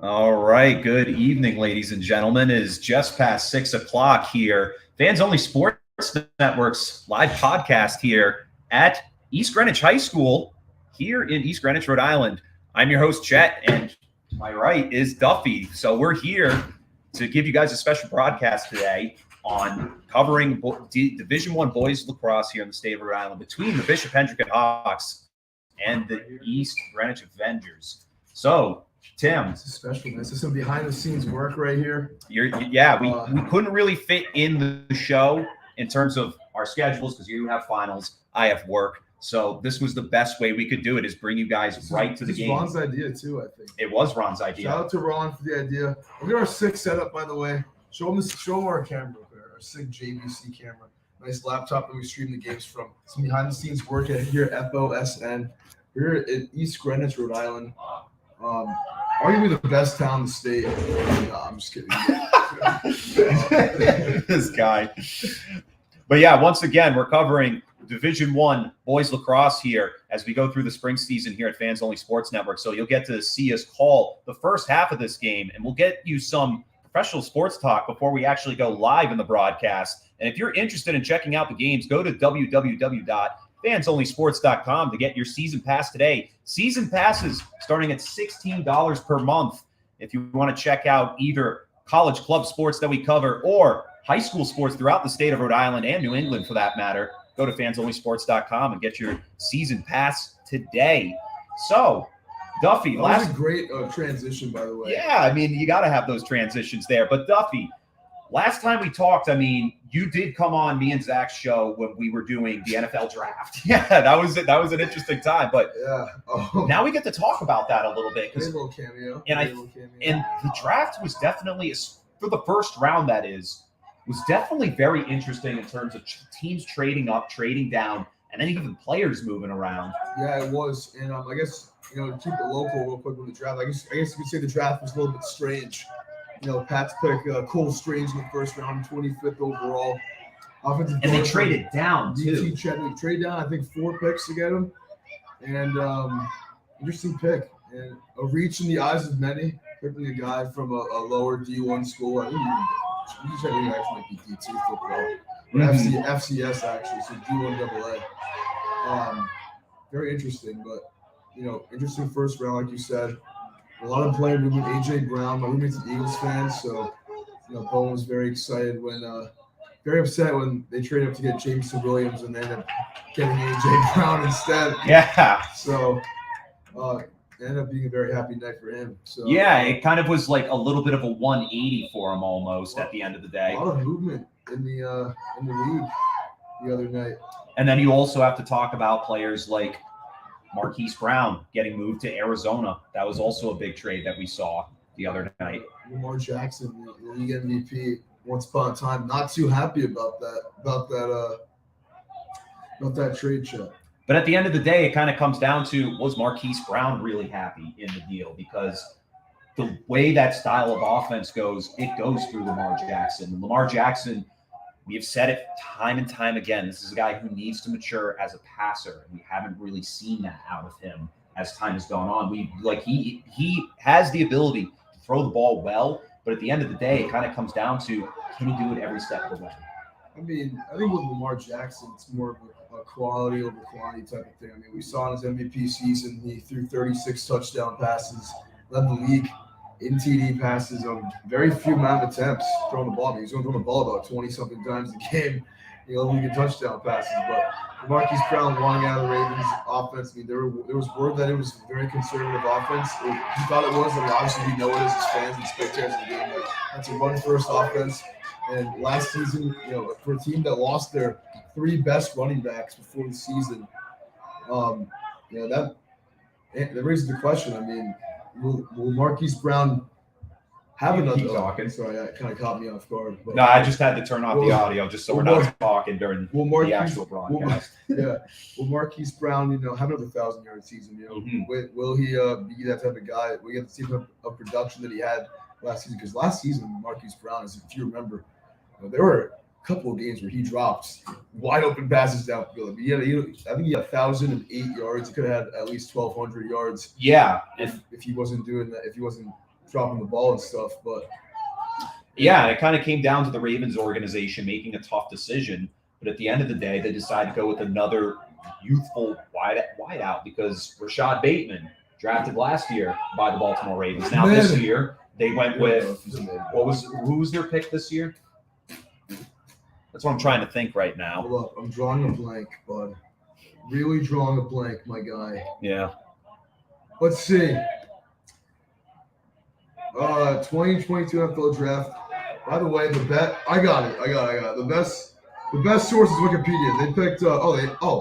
All right. Good evening, ladies and gentlemen. It is just past 6 o'clock here. Fans Only Sports Network's live podcast here at East Greenwich High School here in East Greenwich, Rhode Island. I'm your host, Chet, and to my right is Duffy. So we're here to give you guys a special broadcast today on covering Division I boys lacrosse here in the state of Rhode Island between the Bishop Hendricken Hawks and the East Greenwich Avengers. So, Tim, this is special. This is some behind-the-scenes work right here. we couldn't really fit in the show in terms of our schedules because you have finals, I have work. So this was the best way we could do it, is bring you guys right to the game. Ron's idea too, I think. It was Ron's idea. Shout out to Ron for the idea. Look at our sick setup, by the way. Show them our camera there, our sick JVC camera. Nice laptop that we stream the games from. Some behind-the-scenes work here at FOSN. We're at East Greenwich, Rhode Island. Arguably the best town in the state. No, I'm just kidding. This guy. But yeah, once again, we're covering Division I boys lacrosse here as we go through the spring season here at Fans Only Sports Network. So you'll get to see us call the first half of this game, and we'll get you some professional sports talk before we actually go live in the broadcast. And if you're interested in checking out the games, go to www.fansonlysports.com to get your season pass today. Season passes starting at $16 per month. If you want to check out either college club sports that we cover or high school sports throughout the state of Rhode Island and New England for that matter, go to fansonlysports.com and get your season pass today. So, Duffy, that was a great transition, by the way. Yeah, I mean, you got to have those transitions there. But Duffy, last time we talked, I mean, you did come on me and Zach's show when we were doing the NFL draft. Yeah, that was it. That was an interesting time. But now we get to talk about that a little bit. A little cameo. And the draft was definitely, for the first round, that is, was definitely very interesting in terms of teams trading up, trading down, and then even players moving around. Yeah, it was. And I guess, to keep it local real quick with the draft, I guess you could say the draft was a little bit strange. Pats pick Cole Strange in the first round, 25th overall. And they traded down, too. Chet, they traded down, I think, 4 picks to get him. And interesting pick. And a reach in the eyes of many, picking a guy from a lower D1 school. I think you actually might be D2 football. But FCS, actually, so D1 AA. Very interesting, but, interesting first round, like you said. A lot of player movement. AJ Brown, my roommate's an Eagles fan, so Bowen was very excited very upset when they traded up to get Jameson Williams and they ended up getting AJ Brown instead. Yeah. So it ended up being a very happy night for him. So yeah, it kind of was like a little bit of a 180 for him almost at the end of the day. A lot of movement in the league the other night. And then you also have to talk about players like Marquise Brown getting moved to Arizona. That was also a big trade that we saw the other night. Lamar Jackson, the league MVP, once upon a time. Not too happy about that trade, Chet. But at the end of the day, it kind of comes down to, was Marquise Brown really happy in the deal? Because the way that style of offense goes, it goes through Lamar Jackson. Lamar Jackson, we have said it time and time again, this is a guy who needs to mature as a passer, and we haven't really seen that out of him as time has gone on. He has the ability to throw the ball well, but at the end of the day, it kind of comes down to, can he do it every step of the way? I mean, I think with Lamar Jackson, it's more of a quality over quantity type of thing. I mean, we saw in his MVP season, he threw 36 touchdown passes, led the league in TD passes on very few amount of attempts throwing the ball. I mean, he's going to throw the ball about 20-something times a game. Only get touchdown passes. But Marquise Brown wanting out of the Ravens offense, I mean, there was word that it was a very conservative offense. He thought it was, and obviously we know it as his fans and spectators of the game. But that's a run-first offense. And last season, for a team that lost their 3 best running backs before the season, that raises the question. I mean, will Marquise Brown have another? Keep talking. Sorry, that kind of caught me off guard. But, no, I just had to turn off the audio just so we're not talking during the actual broadcast. Will Marquise Brown, have another 1,000-yard season? Will he be that type of guy? We get to see a production that he had last season, because last season Marquise Brown, if you remember, there were a couple of games where he dropped wide open passes downfield. I mean, I think he had 1,008 yards. He could have had at least 1,200 yards. Yeah, if he wasn't doing that, if he wasn't dropping the ball and stuff. But yeah, it kind of came down to the Ravens organization making a tough decision. But at the end of the day, they decided to go with another youthful wideout because Rashad Bateman, drafted last year by the Baltimore Ravens. Now this year they went with who was their pick this year? That's what I'm trying to think right now. Hold up, I'm drawing a blank, bud. Really drawing a blank, my guy. Yeah. Let's see. 2022 NFL draft. By the way, I got it. The best source is Wikipedia. They picked. I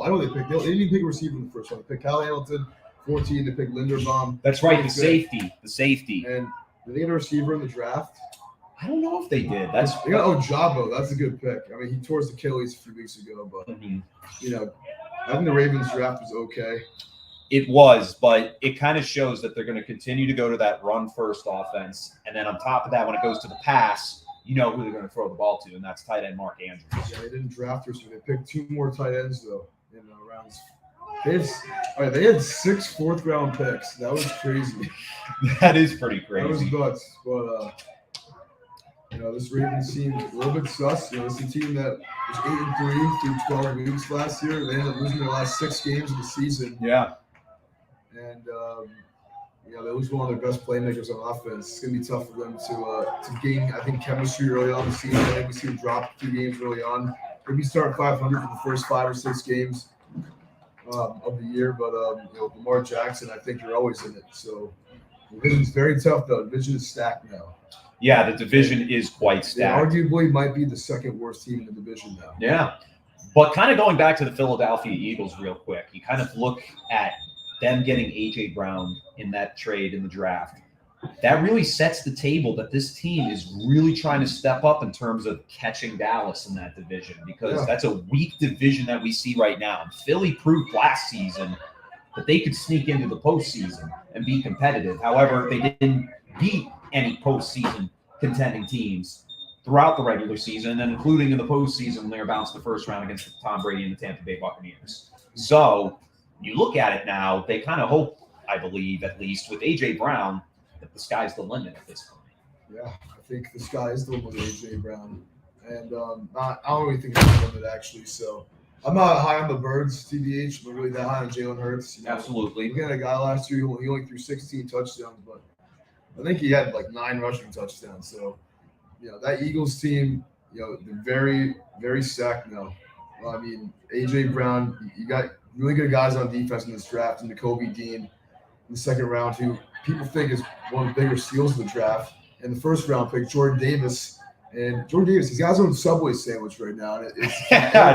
know they picked. They didn't even pick a receiver in the first one. They picked Kyle Hamilton, 14. They picked Linderbaum. That's right. The safety. And did they get a receiver in the draft? I don't know if they did. They got Ojabo. That's a good pick. I mean, he tore his Achilles a few weeks ago, but I think the Ravens draft was okay. It was, but it kind of shows that they're going to continue to go to that run-first offense. And then on top of that, when it goes to the pass, you know who they're going to throw the ball to, and that's tight end Mark Andrews. Yeah, they didn't draft her, so they picked 2 more tight ends, though, in rounds. They had 6 fourth-round picks. That was crazy. That is pretty crazy. That was nuts. But, this Ravens team is a little bit sus. It's a team that was 8-3 through 12 weeks last year. They ended up losing their last 6 games of the season. Yeah. And, they lose one of their best playmakers on offense. It's going to be tough for them to gain, I think, chemistry early on in the season. I think we see them drop a few games early on. Maybe start 500 for the first 5 or 6 games of the year. But, Lamar Jackson, I think you're always in it. So the division's very tough, though. The division is stacked now. Yeah, the division is quite stacked. They arguably might be the second worst team in the division now. Yeah. But kind of going back to the Philadelphia Eagles real quick, you kind of look at them getting A.J. Brown in that trade in the draft. That really sets the table that this team is really trying to step up in terms of catching Dallas in that division because that's a weak division that we see right now. And Philly proved last season that they could sneak into the postseason and be competitive. However, they didn't beat any postseason contending teams throughout the regular season, and including in the postseason when they were bounced the first round against Tom Brady and the Tampa Bay Buccaneers. So you look at it now, they kind of hope, I believe, at least with A.J. Brown, that the sky's the limit at this point. Yeah, I think the sky is the limit with A.J. Brown. And I don't really think it's the limit, actually. So I'm not high on the Birds, TBH, but really that high on Jalen Hurts. Absolutely. We had a guy last year, he only threw 16 touchdowns, but I think he had like 9 rushing touchdowns. So, that Eagles team, they're very, very stacked now. I mean, A.J. Brown, you got really good guys on defense in this draft, and Nakobe Dean in the second round, who people think is one of the bigger steals of the draft. And the first round pick, Jordan Davis. And Jordan Davis, he's got his own Subway sandwich right now. And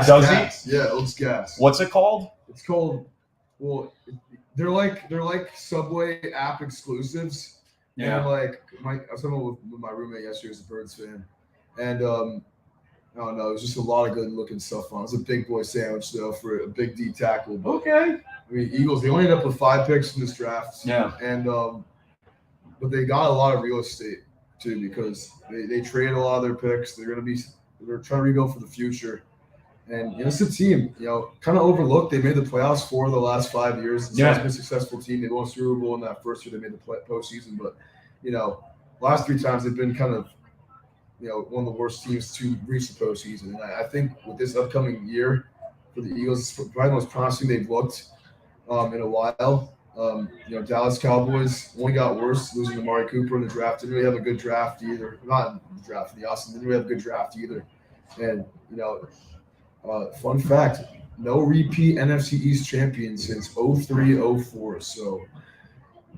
does gas. He? Yeah, it looks gas. What's it called? It's called, they're like Subway app exclusives. Yeah. And I was talking with my roommate yesterday, who's a Birds fan. And I don't know, it was just a lot of good looking stuff on it. It was a big boy sandwich, though, for a big D tackle. But, okay. I mean, Eagles, they only ended up with 5 picks in this draft. Yeah. And but they got a lot of real estate too, because they traded a lot of their picks. They're trying to rebuild for the future. And it's a team, kind of overlooked. They made the playoffs 4 of the last 5 years. It's been a successful team. They won Super Bowl in that first year. They made the postseason, but last 3 times they've been kind of one of the worst teams to reach the postseason. And I think with this upcoming year for the Eagles, it's probably the most promising they've looked in a while. Dallas Cowboys only got worse, losing Amari Cooper in the draft. Didn't really have a good draft either. Not in the draft, the Austin didn't really have a good draft either. And fun fact: no repeat NFC East champion since 03-04. So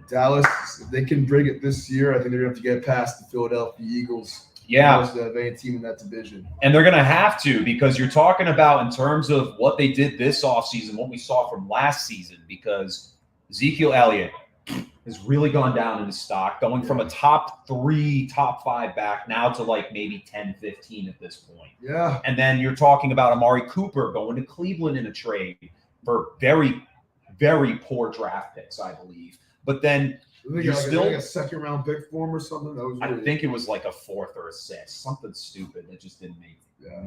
Dallas, if they can bring it this year, I think they're going to have to get past the Philadelphia Eagles. Yeah. The main team in that division. And they're going to have to, because you're talking about in terms of what they did this offseason, what we saw from last season, because Ezekiel Elliott has really gone down in his stock, going from a top 3, top 5 back now to like maybe 10, 15 at this point. Yeah. And then you're talking about Amari Cooper going to Cleveland in a trade for very, very poor draft picks, I believe. But then you're still a second round pick for him or something. That was I think it was like a 4th or a 6th, something stupid that just didn't make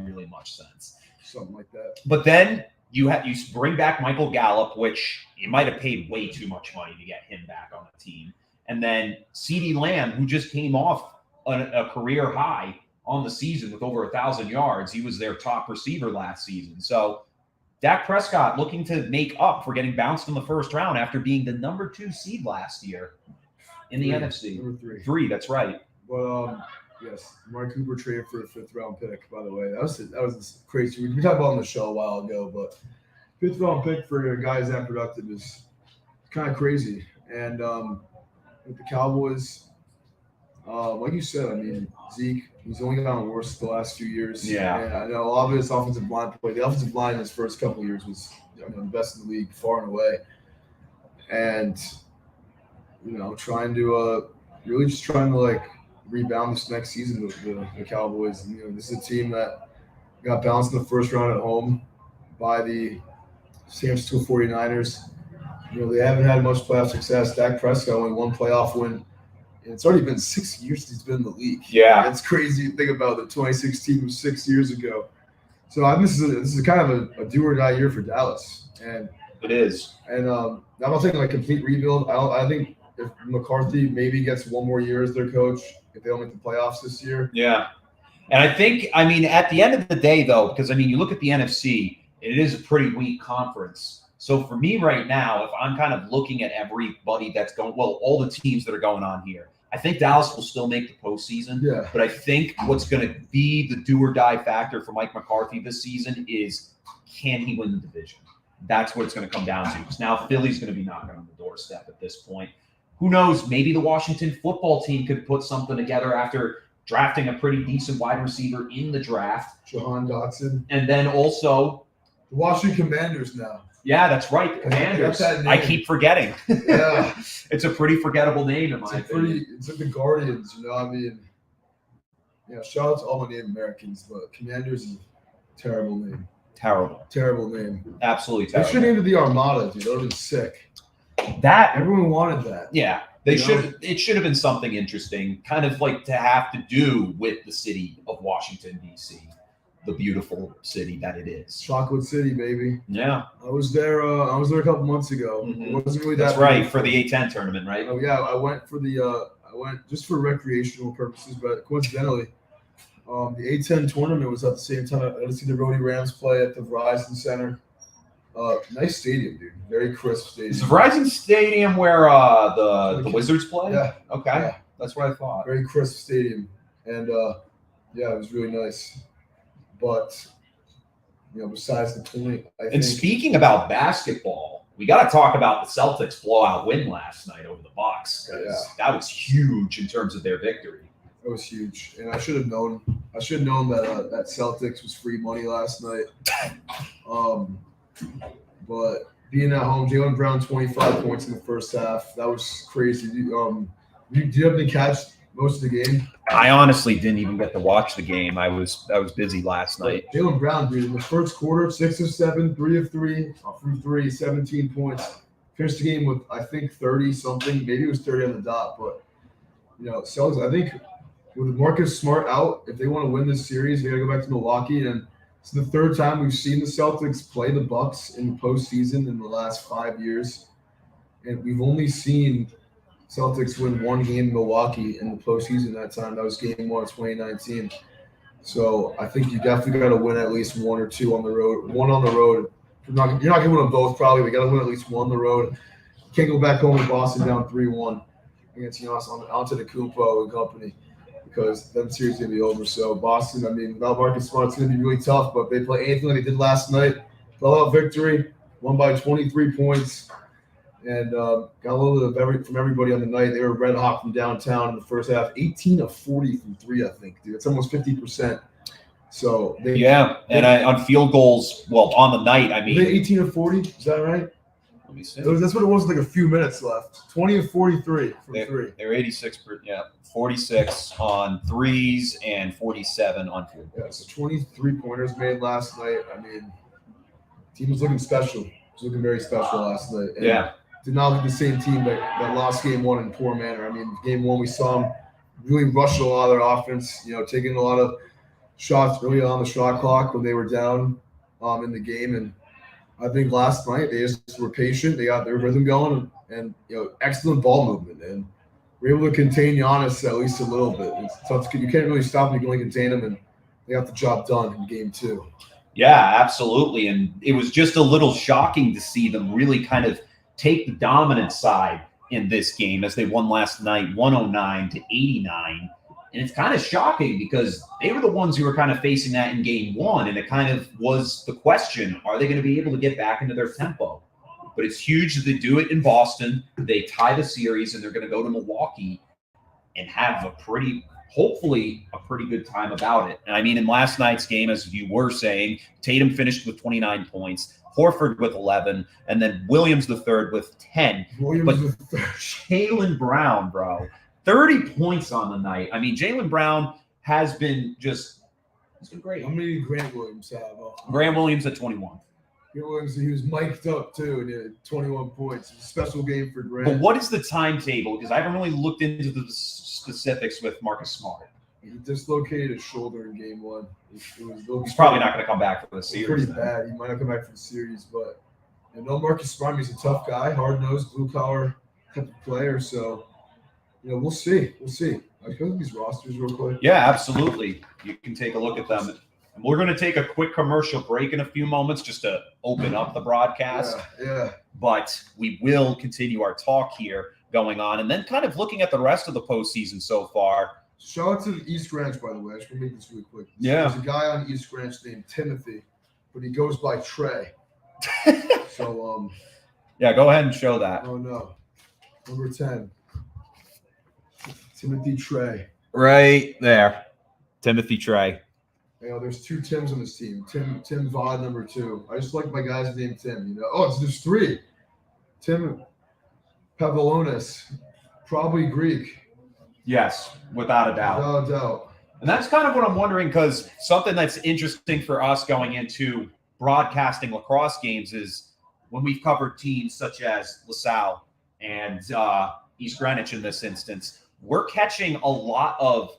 really much sense. Something like that. But then you bring back Michael Gallup, which you might have paid way too much money to get him back on the team. And then CeeDee Lamb, who just came off a career high on the season with over 1,000 yards. He was their top receiver last season. So Dak Prescott looking to make up for getting bounced in the first round after being the number 2 seed last year in the NFC. Number 3. 3, that's right. But yes, Mark Cooper traded for a 5th round pick, by the way. That was crazy. We talked about it on the show a while ago, but 5th round pick for guys that productive is kind of crazy. And with the Cowboys, like you said, I mean, Zeke, he's only gotten worse the last few years. Yeah. And I know a lot of his offensive line play. The offensive line in his first couple of years was the best in the league, far and away. And, trying to rebound this next season with the Cowboys. And, this is a team that got bounced in the first round at home by the San Francisco 49ers. They haven't had much playoff success. Dak Prescott only 1 playoff win. And it's already been 6 years since he's been in the league. Yeah. It's crazy to think about that 2016 was 6 years ago. So this is kind of a do or die year for Dallas. And it is. And I'm not thinking like complete rebuild. I think if McCarthy maybe gets 1 more year as their coach, if they don't make the playoffs this year. Yeah. And I think, at the end of the day, though, because, you look at the NFC, it is a pretty weak conference. So for me right now, if I'm kind of looking at everybody that's going, all the teams that are going on here, I think Dallas will still make the postseason. Yeah. But I think what's going to be the do or die factor for Mike McCarthy this season is, can he win the division? That's what it's going to come down to. Because now Philly's going to be knocking on the doorstep at this point. Who knows? Maybe the Washington football team could put something together after drafting a pretty decent wide receiver in the draft. Jahan Dotson. And then also the Washington Commanders now. Yeah, that's right. The Commanders. I keep forgetting. Yeah. It's a pretty forgettable name in my opinion. It's like the Guardians, shout out to all my Native Americans, but Commanders is a terrible name. Terrible name. Absolutely terrible. They should have named it the Armada, dude. That would have been sick. Everyone wanted that. Yeah. It should have been something interesting, kind of like to have to do with the city of Washington, D.C., the beautiful city that it is. Chocolate City, baby. Yeah. I was there a couple months ago. Mm-hmm. It wasn't really that That's right, for the A10 tournament, right? Oh yeah, I went just for recreational purposes, but coincidentally, the A10 tournament was at the same time. I got to see the Rhody Rams play at the Verizon Center. Nice stadium, dude. Very crisp stadium. Is the Verizon Stadium where the Wizards play? Yeah. Okay. Yeah. That's what I thought. Very crisp stadium. And it was really nice. But besides the point, I think. Speaking about basketball, we got to talk about the Celtics blowout win last night over the Bucks. Yeah. That was huge in terms of their victory. It was huge, and I should have known. that Celtics was free money last night. But being at home, Jaylen Brown 25 points in the first half. That was crazy. Do you have any catch most of the game? I honestly didn't even get to watch the game. I was busy last night. Jaylen Brown, dude, in the first quarter, 6 of 7, 3 of 3, from 3, 17 points. Finished the game with, I think, 30-something. Maybe it was 30 on the dot. But, Celtics, I think with Marcus Smart out, if they want to win this series, they got to go back to Milwaukee. And it's the third time we've seen the Celtics play the Bucks in the postseason in the last 5 years. And we've only seen Celtics win 1 game in Milwaukee in the postseason that time. That was game 1 of 2019. So I think you definitely got to win at least 1 or 2 on the road. 1 on the road. You're not going to win them both probably. We got to win at least 1 on the road. You can't go back home with Boston down 3-1 against Antetokounmpo and company, because then the series is going to be over. So Boston, without Marcus Smart, it's going to be really tough. But they play anything like they did last night. Blowout victory, won by 23 points. And got a little bit from everybody on the night. They were red hot from downtown in the first half. 18 of 40 from 3, I think, dude. It's almost 50%. So on field goals, on the night, they 18 of 40. Is that right? Let me see. That's what it was, like a few minutes left. 20 of 43 from 3. They were 86 46 on threes and 47 on field goals. Yeah, so 23 pointers made last night. Team was looking special. It was looking very special last night. And did not look the same team that lost game 1 in poor manner. Game 1 we saw them really rush a lot of their offense, taking a lot of shots early on the shot clock when they were down in the game. And I think last night they just were patient. They got their rhythm going and excellent ball movement. And we're able to contain Giannis at least a little bit. It's tough. You can't really stop him. You can only contain him, and they got the job done in game 2. Yeah, absolutely. And it was just a little shocking to see them really kind of take the dominant side in this game as they won last night 109-89. And it's kind of shocking because they were the ones who were kind of facing that in game 1. And it kind of was the question, are they going to be able to get back into their tempo? But it's huge that they do it in Boston. They tie the series, and they're going to go to Milwaukee and have hopefully a pretty good time about it. And I mean, in last night's game, as you were saying, Tatum finished with 29 points, Horford with 11, and then Williams the third with 10. But Jaylen Brown, bro, 30 points on the night. I mean, Jaylen Brown has been he's been great. How many did Grant Williams have? Grant Williams at 21. Grant Williams, he was mic'd up too, and he had 21 points. It's a special game for Grant. But what is the timetable? Because I haven't really looked into the specifics with Marcus Smart. He dislocated his shoulder in game 1. He's probably not going to come back for the series. Pretty bad. He might not come back for the series, but Marcus Smart, he's a tough guy, hard-nosed, blue-collar type of player. So, we'll see. I go through these rosters real quick. Yeah, absolutely. You can take a look at them. And we're going to take a quick commercial break in a few moments just to open up the broadcast. Yeah. But we will continue our talk here going on, and then kind of looking at the rest of the postseason so far. Shout out to East Greenwich, by the way. I just want to make this really quick. Yeah. There's a guy on East Greenwich named Timothy, but he goes by Trey. So, yeah, go ahead and show that. Oh, no. Number 10. Timothy Trey. Right there. Timothy Trey. There's 2 Tims on this team. Tim Vaughn, number 2. I just like my guy's name Tim. There's 3. Tim Pavlonis, probably Greek. Yes, without a doubt. Without a doubt. And that's kind of what I'm wondering, because something that's interesting for us going into broadcasting lacrosse games is when we've covered teams such as LaSalle and East Greenwich in this instance, we're catching a lot of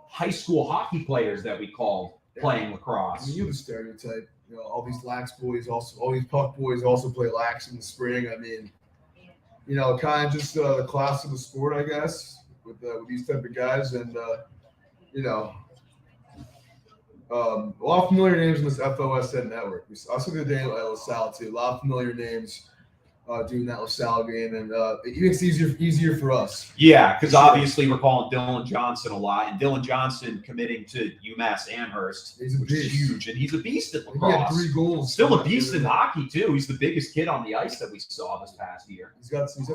high school hockey players that we call playing lacrosse. I mean, you have a stereotype. All these lax boys all these puck boys also play lax in the spring. I mean, kind of just the class of the sport, I guess, with these type of guys. And, a lot of familiar names in this FOSN network. I saw the other day at LaSalle, too. A lot of familiar names doing that LaSalle game, and it makes it easier for us. Yeah, because obviously we're calling Dylan Johnson a lot, and Dylan Johnson committing to UMass Amherst, He's a beast. Huge, and he's a beast at He lacrosse. had 3 goals. Still a beast in hockey too. He's the biggest kid on the ice that we saw this past year. He's got some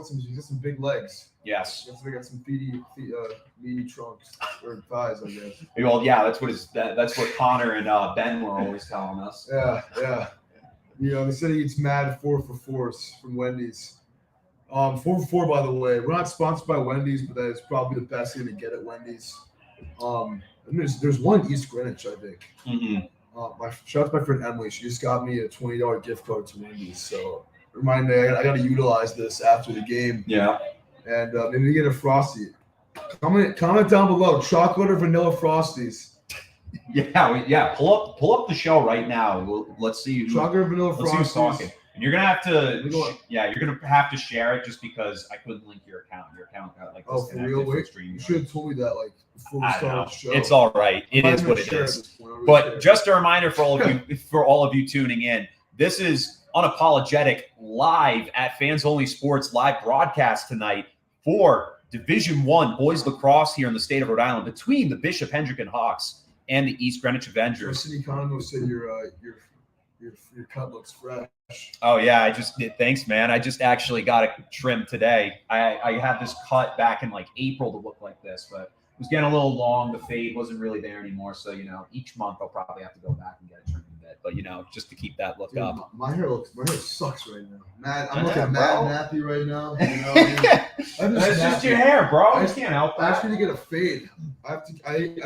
big legs. Yes. He got some meaty trunks or thighs, I guess. Well, yeah, that's what Connor and Ben were always telling us. Yeah. They said he eats mad 4 for 4s from Wendy's. 4 for 4, by the way. We're not sponsored by Wendy's, but that is probably the best thing to get at Wendy's. And there's one in East Greenwich, I think. Mm-hmm. Shout out to my friend Emily. She just got me a $20 gift card to Wendy's. So remind me, I got to utilize this after the game. Yeah. And maybe get a Frosty. Comment down below, chocolate or vanilla Frosties. Yeah. Pull up the show right now. Let's see. Chocolate or vanilla Frosties. Let's see who's talking. And you're gonna have to. You're gonna have to share it just because I couldn't link your account. Your account got like. Oh, for real? Wait, you should have told me that before we started the show. It's all right. It is what it is. But just a reminder for all of you tuning in. This is Unapologetic live at Fans Only Sports live broadcast tonight for Division I boys lacrosse here in the state of Rhode Island between the Bishop Hendricken Hawks and the East Greenwich Avengers. City Econo said your cut looks fresh. Oh yeah, I just did. Thanks, man. I just actually got it trimmed today. I had this cut back in April to look like this, but it was getting a little long. The fade wasn't really there anymore. So each month I'll probably have to go back and get it trimmed a bit. But just to keep that look up. My hair sucks right now. I'm looking mad nappy right now. That's just your hair, bro. I can't help that. I actually get a fade.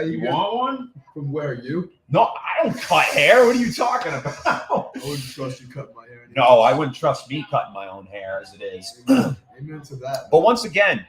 You want one? From where? You? No, I don't cut hair. What are you talking about? I wouldn't trust you cutting my hair. No, I wouldn't trust me cutting my own hair as it is. Amen to that. But once again,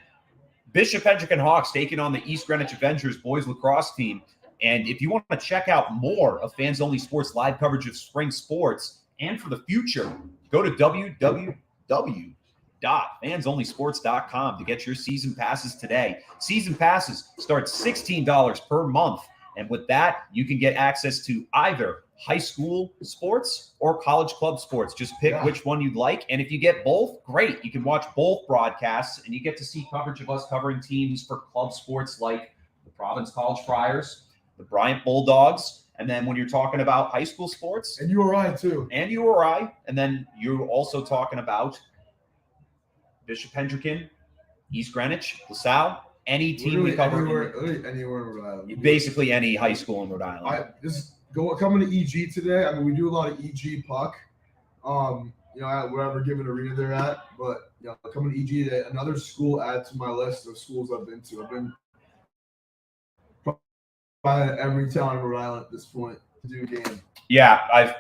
Bishop Hendricken Hawks taking on the East Greenwich Avengers boys lacrosse team. And if you want to check out more of Fans Only Sports live coverage of spring sports and for the future, go to www shop.fansonlysports.com to get your season passes today. Season passes start $16 per month. And with that, you can get access to either high school sports or college club sports. Just pick which one you'd like. And if you get both, great. You can watch both broadcasts and you get to see coverage of us covering teams for club sports like the Providence College Friars, the Bryant Bulldogs. And then when you're talking about high school sports. And URI too. And URI. And then you're also talking about Bishop Hendricken, East Greenwich, LaSalle. Any team we cover. Anywhere in Rhode Island. Basically any high school in Rhode Island. Coming to EG today. I mean, we do a lot of EG puck. At whatever given arena they're at. But coming to EG today, another school add to my list of schools I've been to. I've been by every town in Rhode Island at this point to do a game. Yeah, I've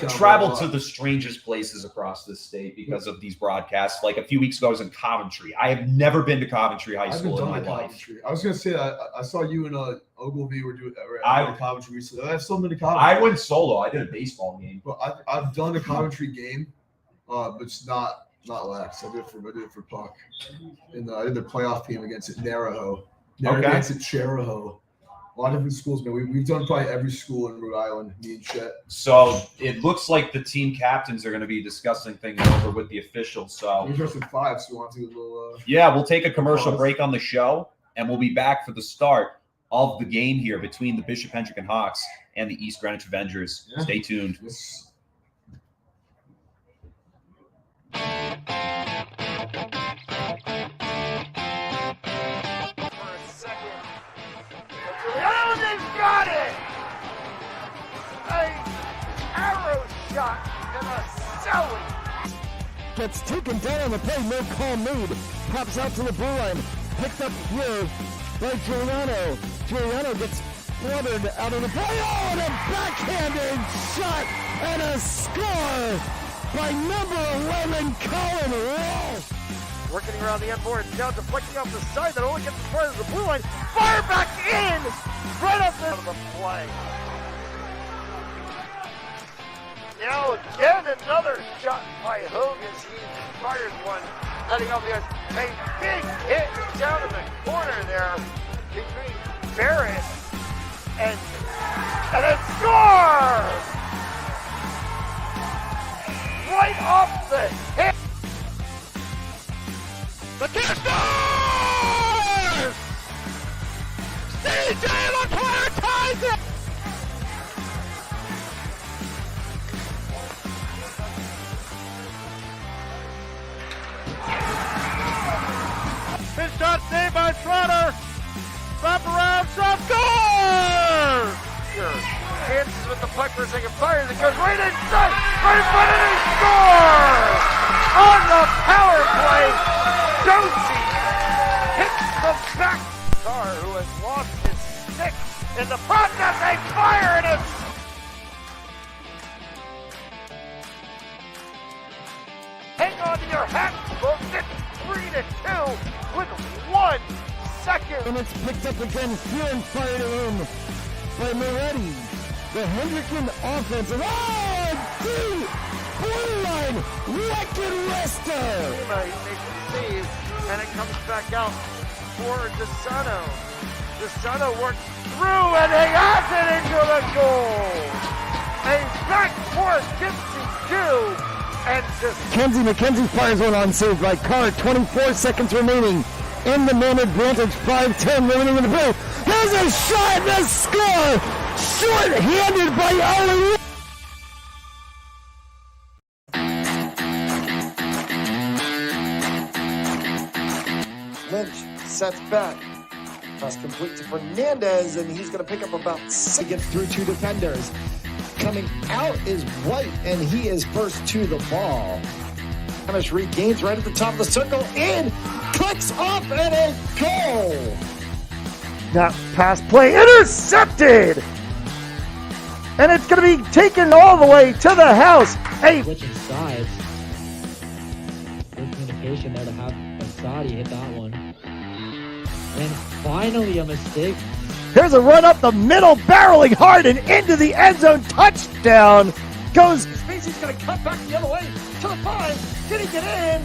traveled to the strangest places across this state because of these broadcasts. Like a few weeks ago, I was in Coventry. I have never been to Coventry High School in my life. I was going to say that I saw you in Ogilvy were doing Coventry recently. I've still been to Coventry. I went solo. I did a baseball game. But I've done a Coventry game, but it's not lax. I did it for puck. And I did the playoff game against Naraho. Against Charahoe. A lot of different schools, man. We've done probably every school in Rhode Island, me and Chet. So it looks like the team captains are going to be discussing things over with the officials. So we're just at 5, so we want to do a little. We'll take a commercial break on the show, and we'll be back for the start of the game here between the Bishop Hendricken Hawks and the East Greenwich Avengers. Yeah. Stay tuned. Yes. Got it! An arrow shot and a celly. Gets taken down on the play, no call made. Pops out to the blue line. Picked up here by Giuliano. Giuliano gets fluttered out of the play. Oh, and a backhanded shot and a score by number 11, Colin Ross. Working around the end board, down deflecting off the side that only gets as far as the blue line. Fire back in! Right up the play. Now again another shot by Hogue as he fires one heading off the ice. A big hit down in the corner there between Barrett and then score! Right off the hit. The kick scores! CJ LeClaire ties it! His shot saved by Schroeder. Wrap around, shot, score! Chances with the puck for a second, fires it, goes right inside, right in front of him, scores! On the power play, Josie hits the back. Carr, who has lost his stick in the process, they fire and it's hang on to your hat, folks. It's 3-2 with 1 second. And it's picked up again here and fired in by Moretti. The Hendricken offensive. Oh, deep! Blue line! Record Rester! He makes the save, and it comes back out for DeSano. DeSano works through, and he has it into the goal! A backcourt Kinsey 2. And Kenzie McKenzie fires one on save by Carr. 24 seconds remaining in the man advantage. 5:10 remaining in the play. There's a shot and a score! Short-handed by Ali. Lynch sets back. Pass complete to Fernandez, and he's going to pick up about 6. He gets through 2 defenders. Coming out is White, and he is first to the ball. Amish regains right at the top of the circle, in, clicks off, and a goal. That pass play intercepted! And it's going to be taken all the way to the house. Switching sides. Good communication there to have Asadi hit that one. And finally a mistake. Here's a run up the middle, barreling hard and into the end zone. Touchdown goes. Spacey's going to cut back the other way. to the 5. Did he get in?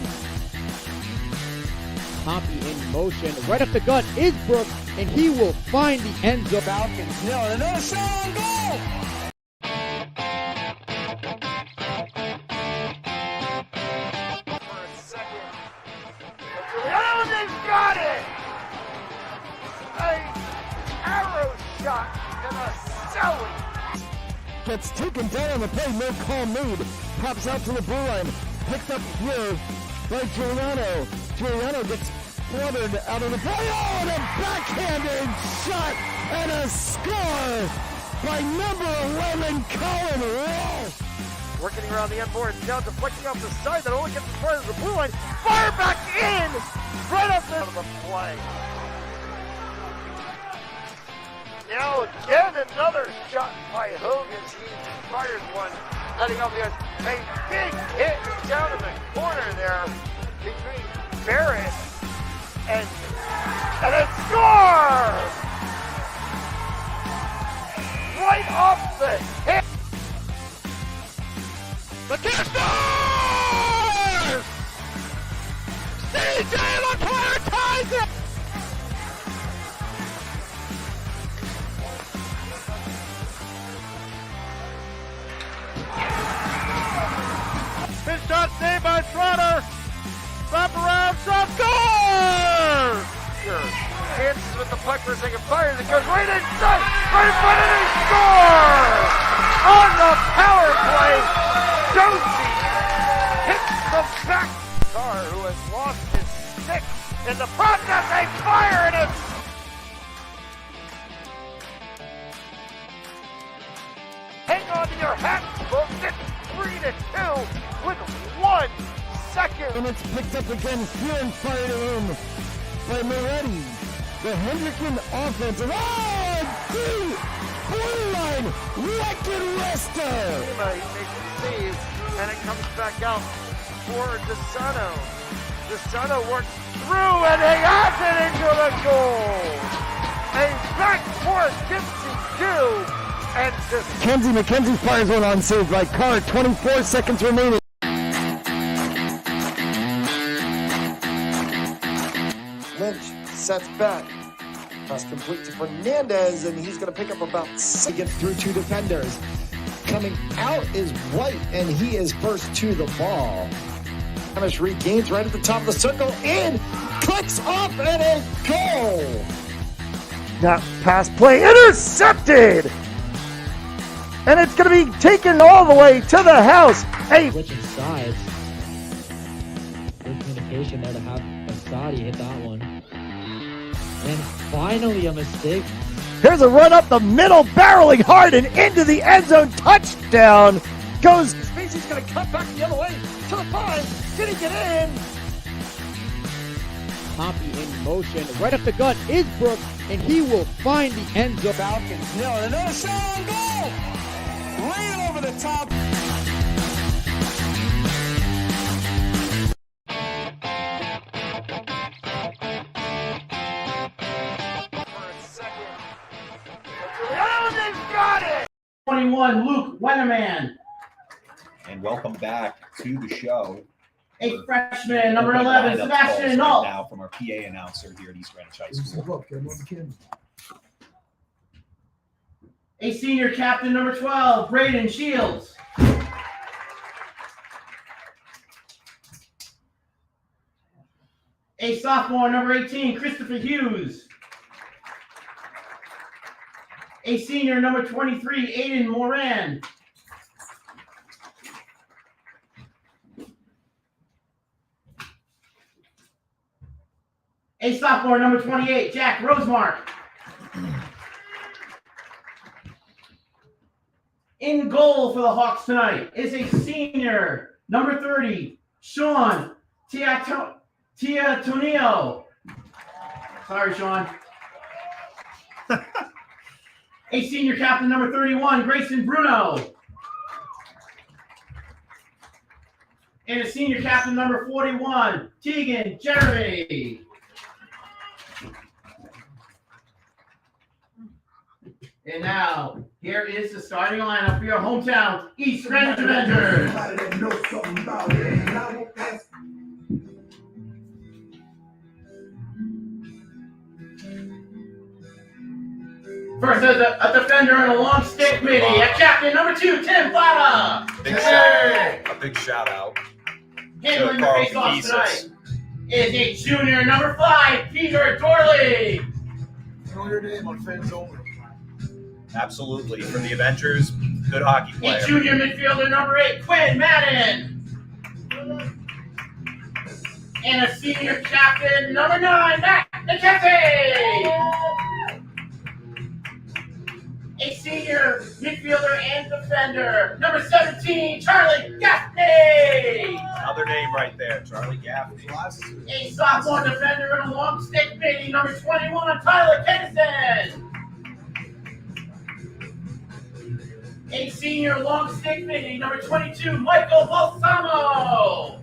Poppy in motion. Right up the gut is Brooks, and he will find the end zone. Falcons. No, another shot on goal. For a second. Oh, they've got it! An arrow shot and a celly. Gets taken down on the play, no call made. Pops out to the blue line. Picked up here by Giuliano. Giuliano gets fluttered out of the play. Oh, and a backhanded shot and a score by number 11, Colin Wall. Working around the end board, now deflecting off the side that only gets as far as the blue line. Fire back in! Right up into the play. Now again, another shot by Hogan. He fires one, heading off the edge. A big hit down in the corner there between Barrett and it scores! Right off the hit. The kick scores! CJ LeClaire ties it! His shot saved by Trotter. Wrap around, shot, score! Hands with the puck for a second, fires, it goes right inside, right in front, and he scores! On the power play, Josie hits the back. Carr, who has lost his stick in the process, they fire, and it's hang on to your hats, folks. It's 3-2 with 1 second. And it's picked up again here and fired in by Moretti. The Hendricken offense. Oh, deep blue line. Wrecking Resta. He makes the save, and it comes back out for DeSano. DeSano works through, and he has it into the goal. A backcourt Gibson 2. And McKenzie fires one on save by Carr. 24 seconds remaining. Lynch sets back. Pass complete to Fernandez, and he's going to pick up about 6. He gets through 2 defenders. Coming out is White, and he is first to the ball. Thomas regains right at the top of the circle. In, clicks off, and a goal. that pass play intercepted! And it's going to be taken all the way to the house. Switching sides. Good communication there to have Asadi hit that one. And finally a mistake. Here's a run up the middle, barreling hard and into the end zone. Touchdown goes. Spacey's going to cut back the other way to the 5. Did he get in? Poppy in motion. Right up the gut is Brooks, and he will find the end zone. Falcons. No, another shot on goal. Right over the top. For a second. Oh, they've got it! 21, Luke Wennerman. And welcome back to the show. A freshman, number Opening 11, lineup Sebastian calls Nault. right now from our PA announcer here at East Greenwich High School. A senior captain, number 12, Braden Shields. A sophomore, number 18, Christopher Hughes. A senior, number 23, Aiden Moran. A sophomore, number 28, Jack Rosemark. In goal for the Hawks tonight is a senior, number 30, Sean Tiatonio. Sorry, Sean. A senior captain, number 31, Grayson Bruno. And a senior captain, number 41, Tegan Jeremy. And now, here is the starting lineup for your hometown East Greenwich Avengers. First, a defender and a long stick midi at captain number 2, Tim Plata. A big shout out. Handling the face-off tonight is a junior number 5, Peter Dorley. Know your name on fans only. Absolutely. For the Avengers, good hockey player. A junior midfielder number 8, Quinn Madden. And a senior captain number 9, Matt McKenzie. A senior midfielder and defender number 17, Charlie Gaffney. Another name right there, Charlie Gaffney. A sophomore defender and a long stick midi number 21, Tyler Kennison. A senior long stick midi number 22, Michael Balsamo.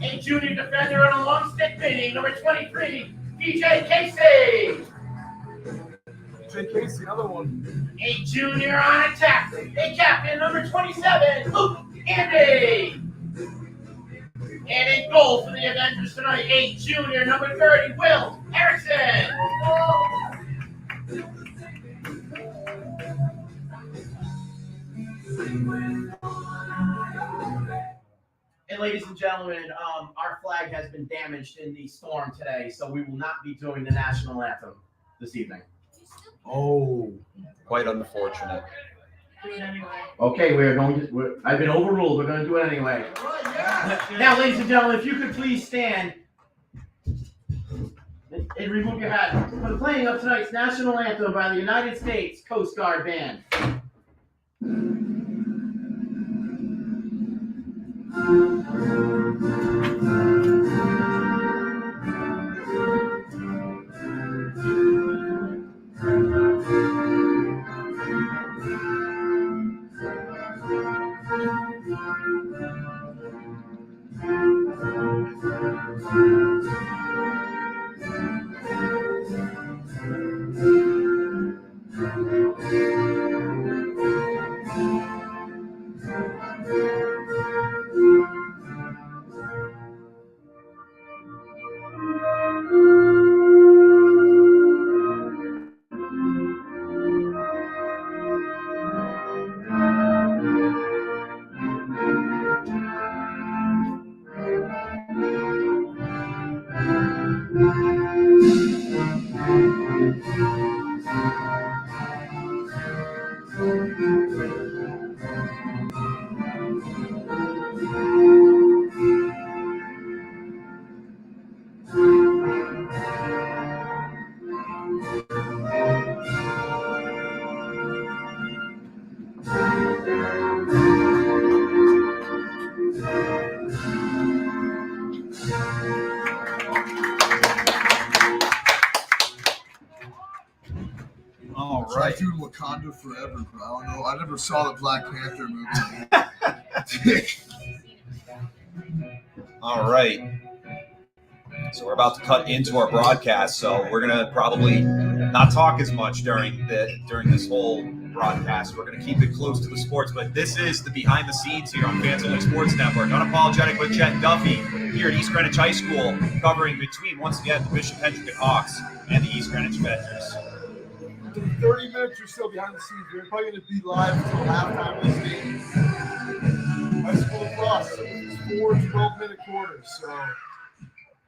A junior defender and a long stick midi number 23, DJ Casey. Jay Casey, another one. A junior on attack, a captain number 27, Luke Andy. And a goal for the Avengers tonight, a junior number 30, Will Erickson. And ladies and gentlemen, our flag has been damaged in the storm today, so we will not be doing the national anthem this evening. Oh. Quite unfortunate. Okay, I've been overruled. We're going to do it anyway. Now, ladies and gentlemen, if you could please stand and remove your hat for the playing of tonight's national anthem by the United States Coast Guard Band. All right. Dude, Wakanda forever, bro. I don't know. I never saw the Black Panther movie. All right. So we're about to cut into our broadcast, so we're gonna probably not talk as much during this whole broadcast. We're gonna keep it close to the sports, but this is the behind the scenes here on Fans Only Sports Network. Unapologetic with Chet and Duffy here at East Greenwich High School, covering between once again the Bishop Hendricken Hawks and the East Greenwich Avengers. 30 minutes or so behind the scenes. We're probably going to be live until halftime of this game. High school lacrosse. It's 4 12-minute quarters. So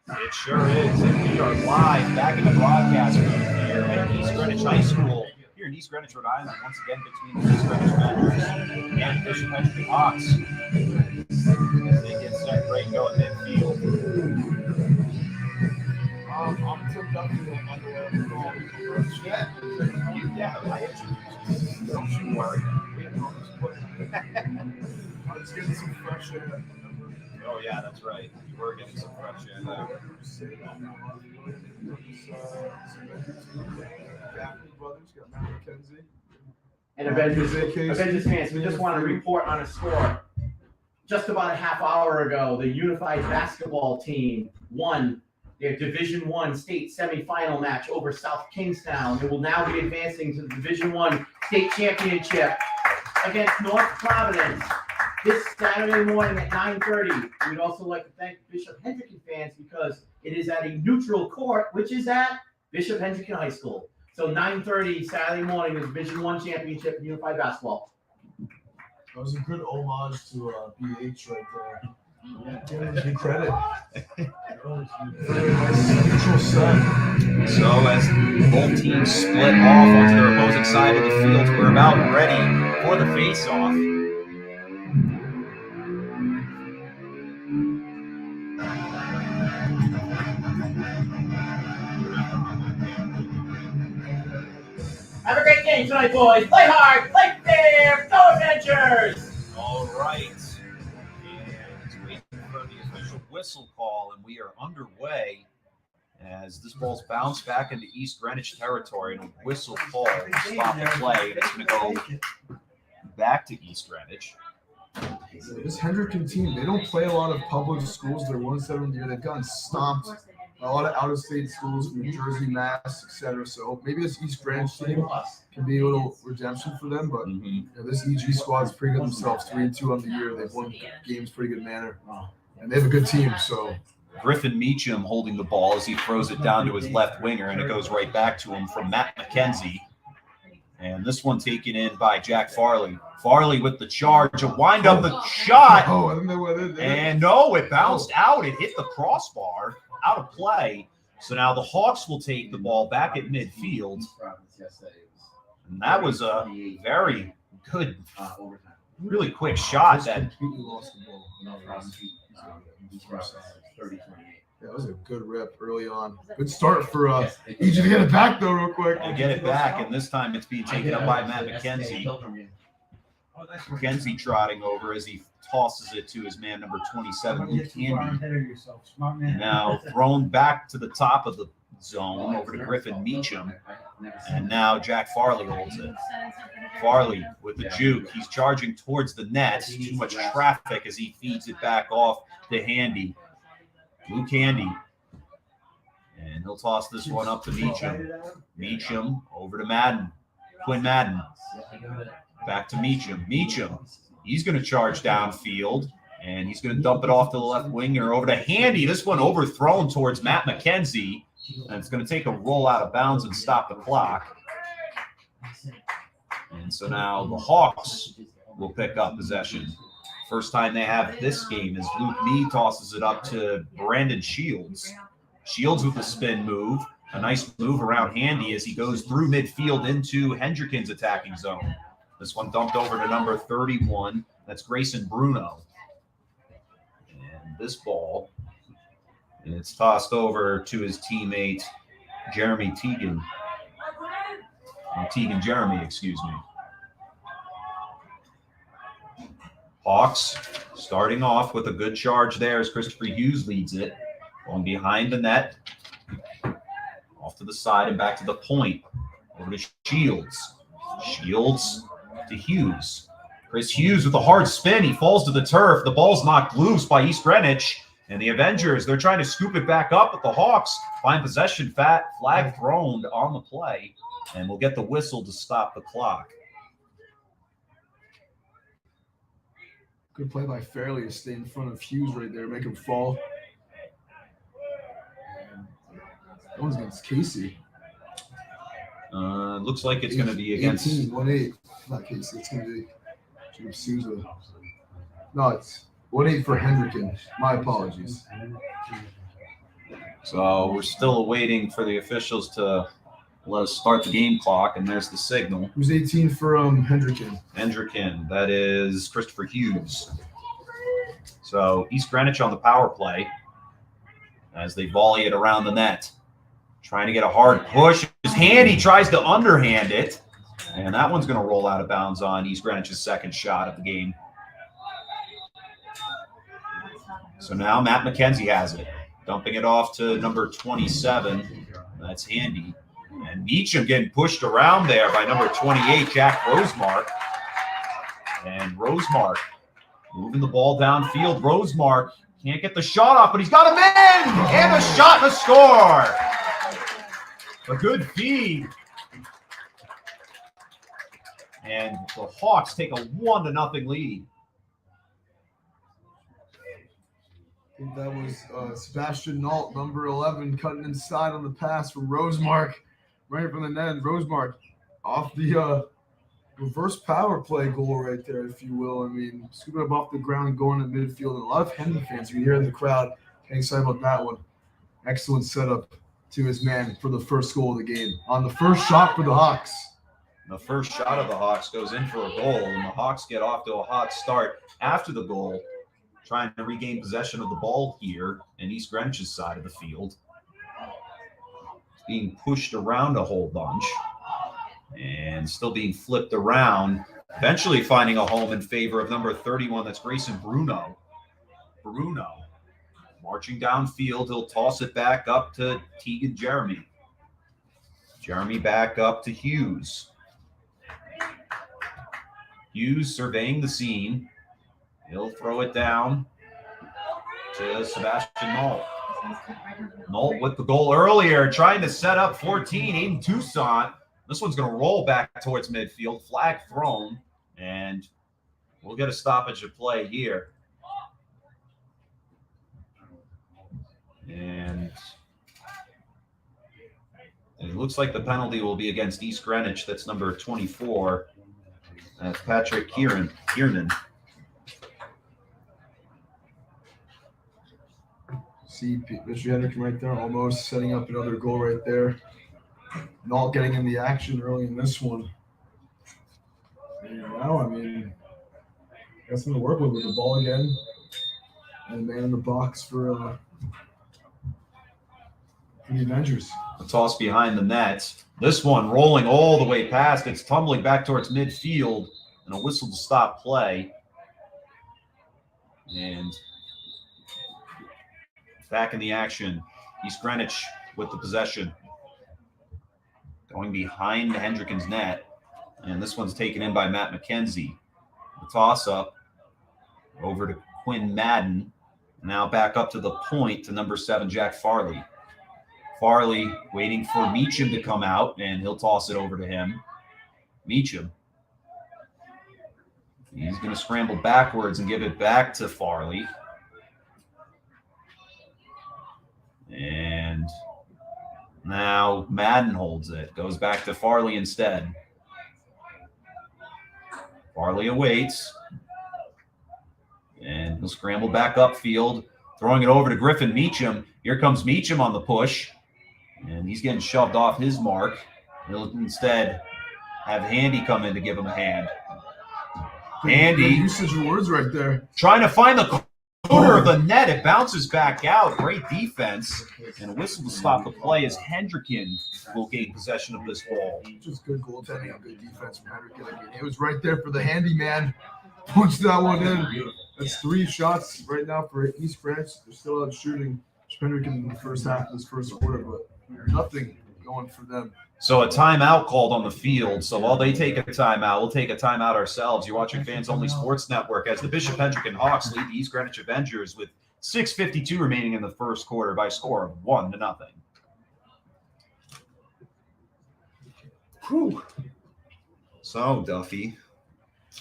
It sure is, and we are live back in the broadcast room here at East Greenwich High School, here in East Greenwich, Rhode Island, once again between the East Greenwich Avengers and Bishop Hendricken Hawks. As they get set right going midfield. I'm Tim Duffy. I'm the Chet. Yeah, I introduced you. Don't you worry. We have no I'm just getting some fresh air. Oh, yeah, that's right. You were getting some fresh air there. Brothers got Matt McKenzie. And Avengers fans, we just want to report on a score. Just about a half hour ago, the Unified basketball team won their Division I state semifinal match over South Kingstown. They will now be advancing to the Division I state championship against North Providence this Saturday morning at 9:30. We'd also like to thank Bishop Hendricken fans because it is at a neutral court, which is at Bishop Hendricken High School. So 9:30 Saturday morning, the Division I championship in unified basketball. That was a good homage to BH right there. Give him some credit. Very nice neutral set. So as both teams split off onto their opposing side of the field, we're about ready for the face-off. Have a great game tonight, boys. Play hard, play fair, go Adventures! All right. And waiting for the official whistle call, and we are underway as this ball's bounced back into East Greenwich territory, and a whistle call to stop the play. And it's going to go back to East Greenwich. This Hendricken team, they don't play a lot of public schools. They're 1-7 year. They've gotten stomped. A lot of out-of-state schools from New Jersey, Mass, etc. So maybe this East Greenwich team can be a little redemption for them. But you know, this EG squad is pretty good themselves. 3-2 on the year. They've won games pretty good manner, and they have a good team. So Griffin Meacham holding the ball as he throws it down to his left winger, and it goes right back to him from Matt McKenzie. And this one taken in by Jack Farley. Farley with the charge, a wind up the shot. Oh, I don't know what it is. And no, it bounced out. It hit the crossbar, out of play. So now the Hawks will take the ball back at midfield. And that was a very good, really quick shot. That completely lost the ball. That was a good rip early on. Good start for EG to get it back though, real quick. they get it back, and this time it's being taken up by Matt McKenzie. McKenzie trotting over as he tosses it to his man number 27, Luke Candy. Now thrown back to the top of the zone over to Griffin Meacham. And now Jack Farley holds it. Farley with the juke. He's charging towards the net. Too much traffic as he feeds it back off to Handy. Luke Handy. And he'll toss this one up to Meacham. Meacham over to Madden. Quinn Madden. Back to Meacham. Meacham. He's going to charge downfield. And he's going to dump it off to the left winger over to Handy. This one overthrown towards Matt McKenzie. And it's going to take a roll out of bounds and stop the clock. And so now the Hawks will pick up possession. First time they have this game as Luke Mee tosses it up to Brandon Shields. Shields with a spin move. A nice move around Handy as he goes through midfield into Hendricken's attacking zone. This one dumped over to number 31. That's Grayson Bruno. And this ball, and it's tossed over to his teammate, Jeremy Teagan. Teagan Jeremy, excuse me. Hawks starting off with a good charge there as Christopher Hughes leads it. Going behind the net. Off to the side and back to the point. Over to Shields. Shields to Hughes. Chris Hughes with a hard spin. He falls to the turf. The ball's knocked loose by East Greenwich. And the Avengers, they're trying to scoop it back up, but the Hawks find possession. Flag thrown on the play. And we'll get the whistle to stop the clock. Good play by Fairley to stay in front of Hughes right there, make him fall. That one's against Casey. Looks like it's going to be against 1-8. Not Casey. It's going to be James Souza. No, it's 1-8 for Hendricken. My apologies. So we're still waiting for the officials to let us start the game clock, and there's the signal. Who's 18 for Hendricken? Hendricken, that is Christopher Hughes. So East Greenwich on the power play as they volley it around the net. Trying to get a hard push. His Handy tries to underhand it, and that one's going to roll out of bounds on East Greenwich's second shot of the game. So now Matt McKenzie has it, dumping it off to number 27. That's Handy. And Meacham getting pushed around there by number 28, Jack Rosemark. And Rosemark moving the ball downfield. Rosemark Can't get the shot off, but he's got him in! And a shot and a score! A good feed. And the Hawks take a 1-0 lead. I think that was Sebastian Nault, number 11, cutting inside on the pass from Rosemark, right from the net. And Rosemark off the reverse power play goal right there, if you will. I mean, scooping up off the ground, going to midfield. And a lot of Henry fans, you can hear in the crowd, getting excited about that one. Excellent setup to his man for the first goal of the game. On the first shot for the Hawks. The first shot of the Hawks goes in for a goal, and the Hawks get off to a hot start after the goal, trying to regain possession of the ball here in East Greenwich's side of the field. Being pushed around a whole bunch and still being flipped around, eventually finding a home in favor of number 31, that's Grayson Bruno. Bruno marching downfield, he'll toss it back up to Tegan Jeremy. Jeremy back up to Hughes. Hughes surveying the scene. He'll throw it down to Sebastian Nault. Nault with the goal earlier, trying to set up 14, Aiden Toussaint. This one's going to roll back towards midfield. Flag thrown, and we'll get a stoppage of play here. And it looks like the penalty will be against East Greenwich. That's number 24. That's Patrick Kiernan. See Mr. Hendricken right there, almost setting up another goal right there. Not getting in the action early in this one. And now, I mean, got something to work with the ball again. And a man in the box for the Avengers. A toss behind the net. This one rolling all the way past. It's tumbling back towards midfield, and a whistle to stop play. And back in the action. East Greenwich with the possession. Going behind Hendricken's net. And this one's taken in by Matt McKenzie. The toss-up over to Quinn Madden. Now back up to the point to number 7, Jack Farley. Farley waiting for Meacham to come out, and he'll toss it over to him. Meacham. He's going to scramble backwards and give it back to Farley. And now Madden holds it. Goes back to Farley instead. Farley awaits. And he'll scramble back upfield, throwing it over to Griffin Meacham. Here comes Meacham on the push. And he's getting shoved off his mark. He'll instead have Handy come in to give him a hand. Handy. Good usage of words right there. Trying to find the corner of the net. It bounces back out. Great defense. And a whistle to stop the play as Hendricken will gain possession of this ball. Just good goaltending and good defense from Hendricken. I mean, it was right there for the handyman. Punched that one in. That's 3 shots right now for East Greenwich. They're still out shooting Hendricken in the first half of this first quarter, but nothing going for them. So a timeout called on the field. So while they take a timeout, we'll take a timeout ourselves. You're watching Fans Only Sports Network as the Bishop Hendricken Hawks lead the East Greenwich Avengers with 6:52 remaining in the first quarter by a score of 1-0. Whew. So, Duffy.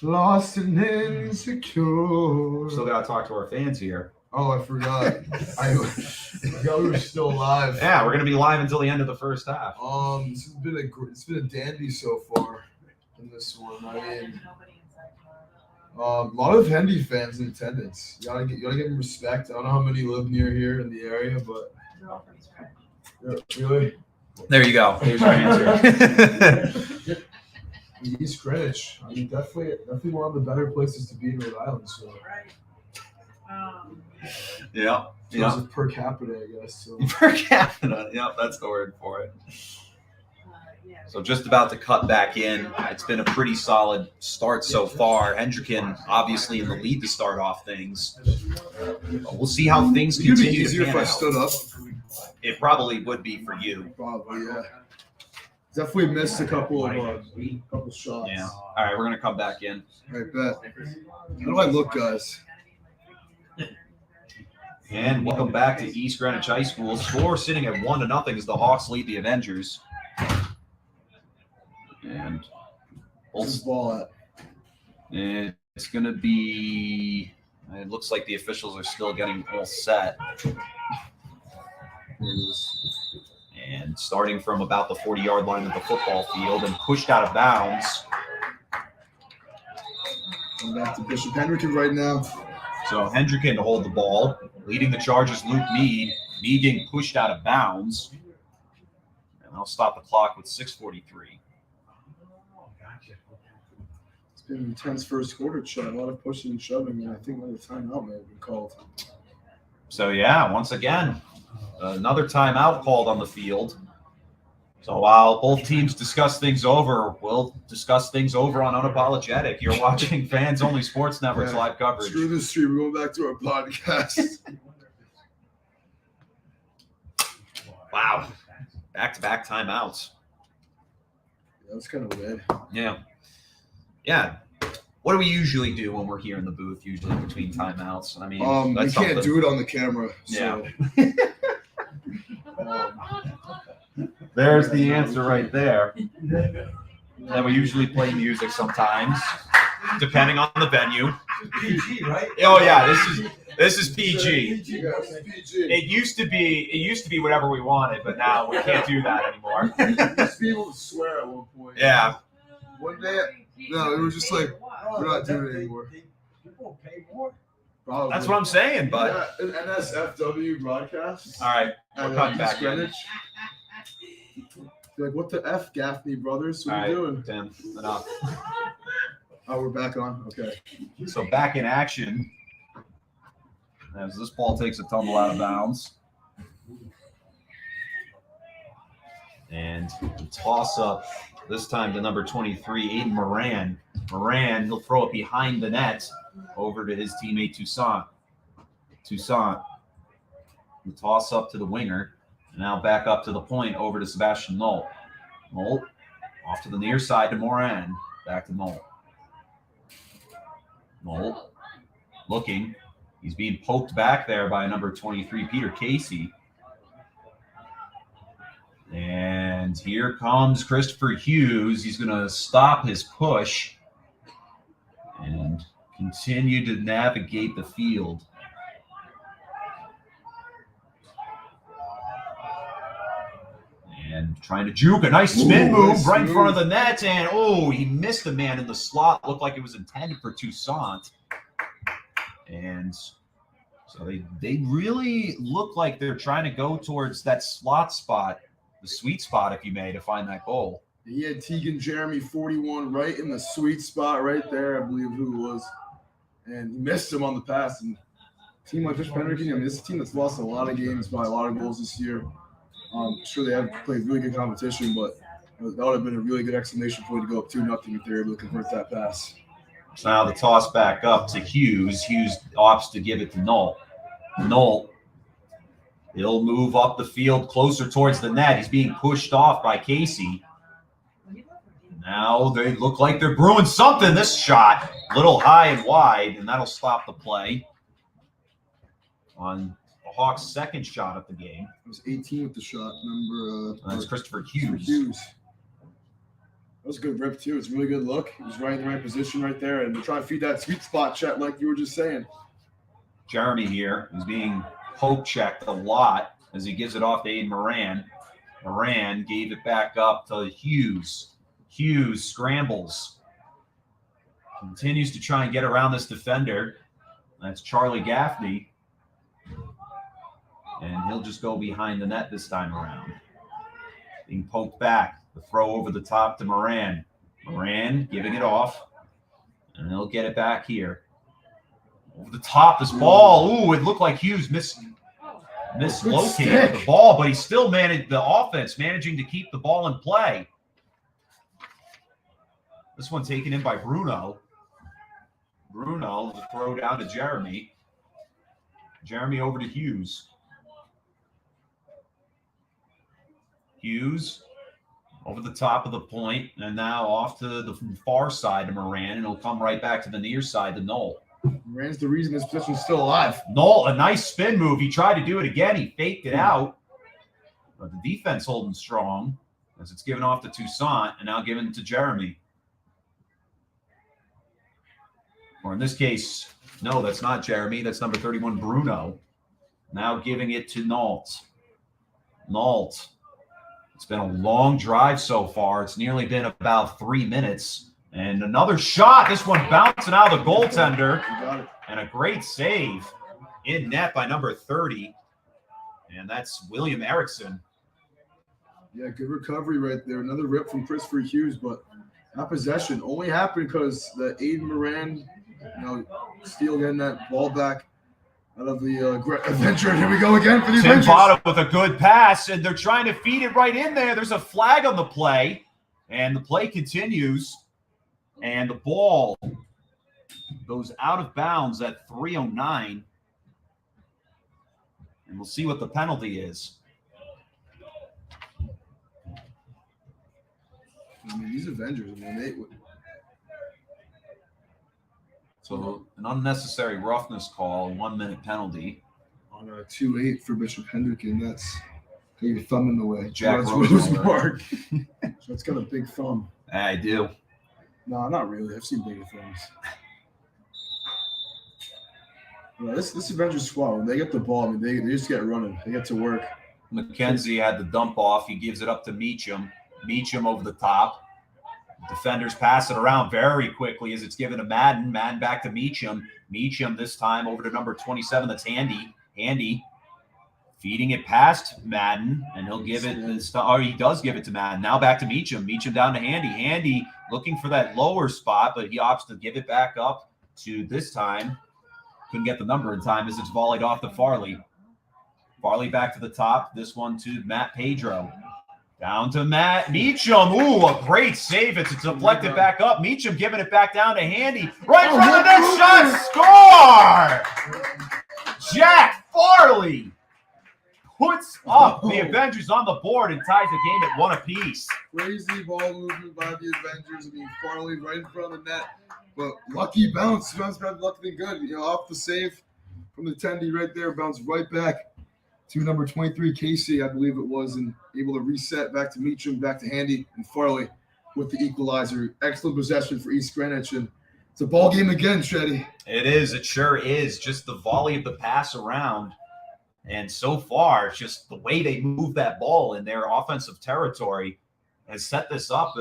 Lost and insecure. Still got to talk to our fans here. Oh, I forgot. I forgot we were still live. Yeah, we're going to be live until the end of the first half. It's been a dandy so far in this one. I mean, a lot of Hendy fans in attendance. You gotta give them respect. I don't know how many live near here in the area, but yeah, really. There you go. There's your answer. East Greenwich. I mean, definitely one of the better places to be in Rhode Island. So. Yeah. In terms of per capita, I guess. So. Per capita. Yeah, that's the word for it. So just about to cut back in. It's been a pretty solid start so far. Hendricken obviously in the lead to start off things. We'll see how things It'd be continue easier to if pan I out. stood up. It probably would be for you. Probably, yeah. Definitely missed a couple shots. Yeah. All right, we're gonna come back in. I bet. How do I look, guys? And welcome back to East Greenwich High School. Score sitting at 1-0 as the Hawks lead the Avengers. And What's this ball at? it's going to be, it looks like the officials are still getting all set. And starting from about the 40-yard line of the football field and pushed out of bounds. Going back to Bishop Hendricken right now. So Hendricken to hold the ball. Leading the Chargers, Luke Mead. Mead getting pushed out of bounds. And I'll stop the clock with 6:43. It's been an intense first quarter, Chet. A lot of pushing and shoving, and I think another timeout may have been called. So, yeah, once again, another timeout called on the field. So while both teams discuss things over, we'll discuss things over on Unapologetic. You're watching Fans Only Sports Network's live coverage. Screw this stream. We're going back to our podcast. Wow. Back-to-back timeouts. That's kind of weird. Yeah. Yeah. What do we usually do when we're here in the booth, usually between timeouts? I mean, We that's can't something. do it on the camera. So. Yeah. There's the answer right there. And we usually play music sometimes, depending on the venue. PG, right? Oh yeah, this is PG. Yes, PG. It used to be whatever we wanted, but now we can't do that anymore. Just be able to swear at one point. Yeah. One day, no, it was just like, we're not doing it anymore. People pay more. Probably. That's what I'm saying, bud. Yeah, an NSFW broadcast. All right, we're And cutting back in. Greenwich. You're like, what the F, Gaffney brothers? What All are right, you doing? Tim, enough. Oh, we're back on. Okay. So back in action as this ball takes a tumble out of bounds. And the toss up, this time to number 23, Aiden Moran. Moran, he'll throw it behind the net over to his teammate Toussaint. Toussaint, the toss up to the winger. And now back up to the point over to Sebastian Knoll. Knoll off to the near side to Moran. Back to Knoll. Knoll looking. He's being poked back there by number 23, Peter Casey. And here comes Christopher Hughes. He's going to stop his push and continue to navigate the field. And trying to juke, a nice spin move nice right in move. front of the net. And, he missed the man in the slot. Looked like it was intended for Toussaint. And so they really look like they're trying to go towards that slot spot, the sweet spot, if you may, to find that goal. He had Tegan Jeremy 41 right in the sweet spot right there, I believe who it was. And he missed him on the pass. And a team like Bishop Hendricken, I mean, this is a team that's lost a lot of games by a lot of goals this year. Sure, they have played really good competition, but that would have been a really good exclamation point to go up 2-0 if they were able to convert that pass. So now the toss back up to Hughes. Hughes opts to give it to Knoll. Knoll, he'll move up the field closer towards the net. He's being pushed off by Casey. Now they look like they're brewing something. This shot, a little high and wide, and that'll stop the play on the Hawks' second shot of the game. It was 18 with the shot. That's Christopher Christopher Hughes. Hughes. That was a good rip, too. It's a really good look. He was right in the right position right there, and they're trying to feed that sweet spot, Chet, like you were just saying. Jeremy here is being poke checked a lot as he gives it off to Aiden Moran. Moran gave it back up to Hughes. Hughes scrambles. Continues to try and get around this defender. That's Charlie Gaffney. And he'll just go behind the net this time around. Being poked back. The throw over the top to Moran. Moran giving it off. And he'll get it back here. Over the top, this ball. Ooh, it looked like Hughes mislocated the ball, but he still managed the offense, managing to keep the ball in play. This one taken in by Bruno. Bruno, the throw down to Jeremy. Jeremy over to Hughes. Hughes over the top of the point, and now off to the far side to Moran, and he'll come right back to the near side to Knoll. Moran's the reason this position's still alive. Knoll, a nice spin move. He tried to do it again. He faked it out. But the defense holding strong as it's given off to Toussaint and now given to Jeremy. Or in this case, no, that's not Jeremy. That's number 31, Bruno. Now giving it to Nault. Nault. It's been a long drive so far. It's nearly been about 3 minutes. And another shot. This one bouncing out of the goaltender. And a great save in net by number 30. And that's William Erickson. Yeah, good recovery right there. Another rip from Christopher Hughes, but not possession. Only happened because the Aiden Moran, Steele getting that ball back out of the Avenger. Here we go again for the Avengers. Tim Votto with a good pass, and they're trying to feed it right in there. There's a flag on the play, and the play continues, and the ball goes out of bounds at 3:09, and we'll see what the penalty is. I mean, these Avengers, So an unnecessary roughness call, 1 minute penalty. On a 2-8 for Bishop Hendricken, that's got your thumb in the way. Jack Rosemark. So it's got a big thumb. I do. No, not really. I've seen bigger thumbs. This Avengers squad, when they get the ball, I mean, they just get running. They get to work. McKenzie had the dump off. He gives it up to Meacham. Meacham over the top. Defenders pass it around very quickly as it's given to Madden. Madden back to Meacham. Meacham this time over to number 27. That's Handy. Handy feeding it past Madden, and he'll give it this. Or he does give it to Madden. Now back to Meacham. Meacham down to Handy. Handy looking for that lower spot, but he opts to give it back up to this time. Couldn't get the number in time as it's volleyed off to Farley. Farley back to the top. This one to Matt Pedro. Down to Matt Meacham. Ooh, a great save. It's deflected back up. Meacham giving it back down to Handy. Right in front of the net shot. Score! Jack Farley puts up the Avengers on the board and ties the game at 1 apiece. Crazy ball movement by the Avengers. I mean, Farley right in front of the net. But lucky bounce. Bounce back, lucky good. Off the save from the Tendy right there. Bounce right back to number 23, Casey, I believe it was, and able to reset back to Meacham, back to Handy, and Farley with the equalizer. Excellent possession for East Greenwich, and it's a ball game again, Shetty. It is. It sure is. Just the volley of the pass around, and so far, just the way they move that ball in their offensive territory has set this up.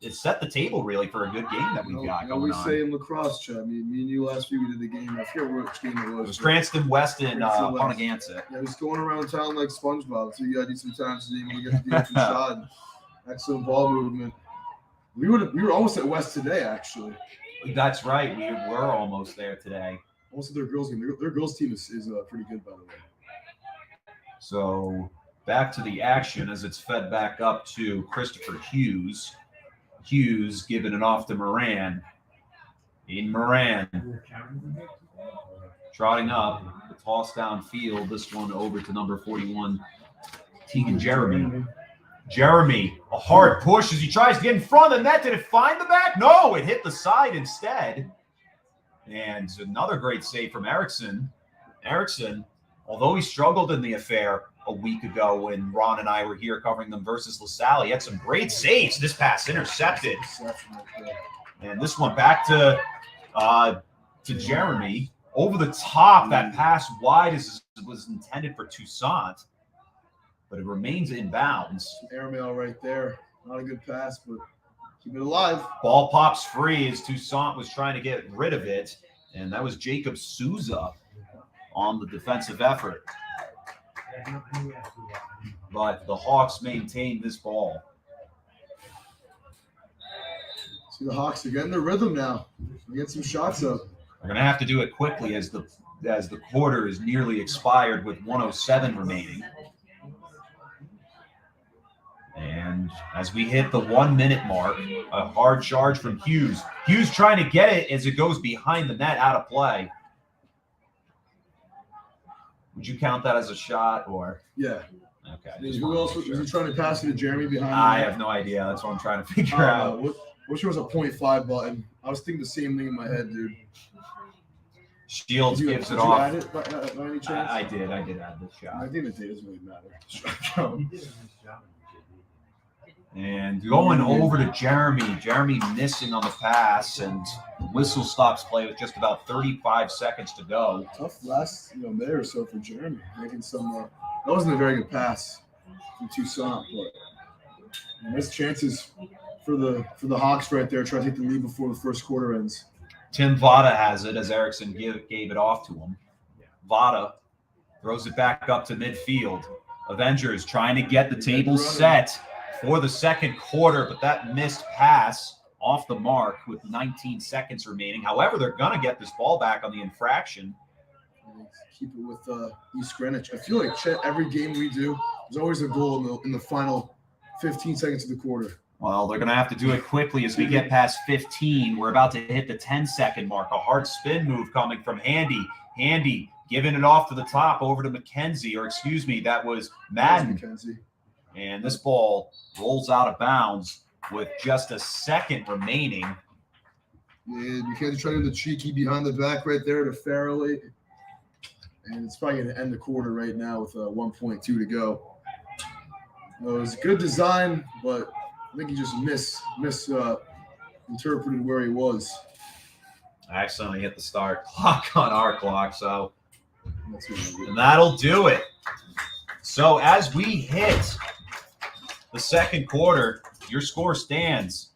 It's set the table, really, for a good game that we've got going on. We say in Lacrosse, Chet. I mean, me and you last week, we did the game. I forget which game it was. It was Cranston West in Ponegantza. Yeah, just going around town like SpongeBob. So you got to do some time so you get the open shot. Excellent ball movement. We were almost at West today, actually. That's right. We were almost there today. Almost at their girls game. Their girls team is pretty good, by the way. So back to the action as it's fed back up to Christopher Hughes. Hughes giving it off to Moran. In Moran. Trotting up. The toss downfield. This one over to number 41, Tegan Jeremy. Jeremy, a hard push as he tries to get in front of the net. Did it find the back? No, it hit the side instead. And another great save from Erickson. Erickson, although he struggled in the affair a week ago when Ron and I were here covering them versus LaSalle, he had some great saves. This pass intercepted. And this one back to Jeremy. Over the top, that pass wide as was intended for Toussaint, but it remains in bounds. Airmail right there. Not a good pass, but keep it alive. Ball pops free as Toussaint was trying to get rid of it, and that was Jacob Souza on the defensive effort. But the Hawks maintain this ball. See the Hawks are getting their rhythm now. They get some shots up. They're going to have to do it quickly as the quarter is nearly expired with 1:07 remaining. And as we hit the 1 minute mark, a hard charge from Hughes. Hughes trying to get it as it goes behind the net, out of play. Would you count that as a shot or? Yeah. Okay. Who else was he trying to pass it to Jeremy behind? I have no idea. That's what I'm trying to figure out. Wish there was a .5 button. I was thinking the same thing in my head, dude. Shields Did you gives it add off. it by any chance? I did add this shot. I think the data doesn't really matter. And going over to Jeremy. Jeremy missing on the pass, and whistle stops play with just about 35 seconds to go. Tough last minute or so for Jeremy, making some. That wasn't a very good pass from Toussaint, but nice chances for the Hawks right there. Try to take the lead before the first quarter ends. Tim Vada has it as Erickson gave it off to him. Vada throws it back up to midfield. Avengers trying to get the table set for the second quarter, but that missed pass off the mark with 19 seconds remaining. However, they're going to get this ball back on the infraction. Keep it with East Greenwich. I feel like Chet, every game we do, there's always a goal in the final 15 seconds of the quarter. Well, they're going to have to do it quickly as we get past 15. We're about to hit the 10-second mark. A hard spin move coming from Handy. Handy giving it off to the top over to McKenzie, or excuse me, that was Madden. McKenzie. And this ball rolls out of bounds with just a second remaining. Yeah, McKenzie trying to do the cheeky behind the back right there to Farrelly. And it's probably going to end the quarter right now with 1.2 to go. It was a good design, but I think he just misinterpreted where he was. I accidentally hit the start clock on our clock, so and that'll do it. So as we hit the second quarter, your score stands.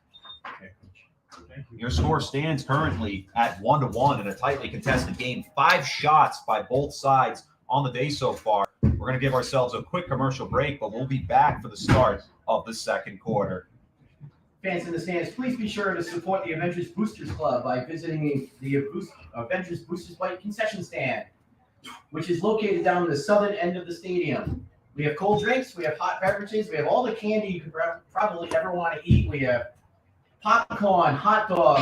Your score stands currently at 1-1 in a tightly contested game. 5 shots by both sides on the day so far. We're going to give ourselves a quick commercial break, but we'll be back for the start of the second quarter. Fans in the stands, please be sure to support the Avengers Boosters Club by visiting the Avengers Boosters Bite concession stand, which is located down in the southern end of the stadium. We have cold drinks, we have hot beverages, we have all the candy you could probably ever want to eat. We have popcorn, hot dog.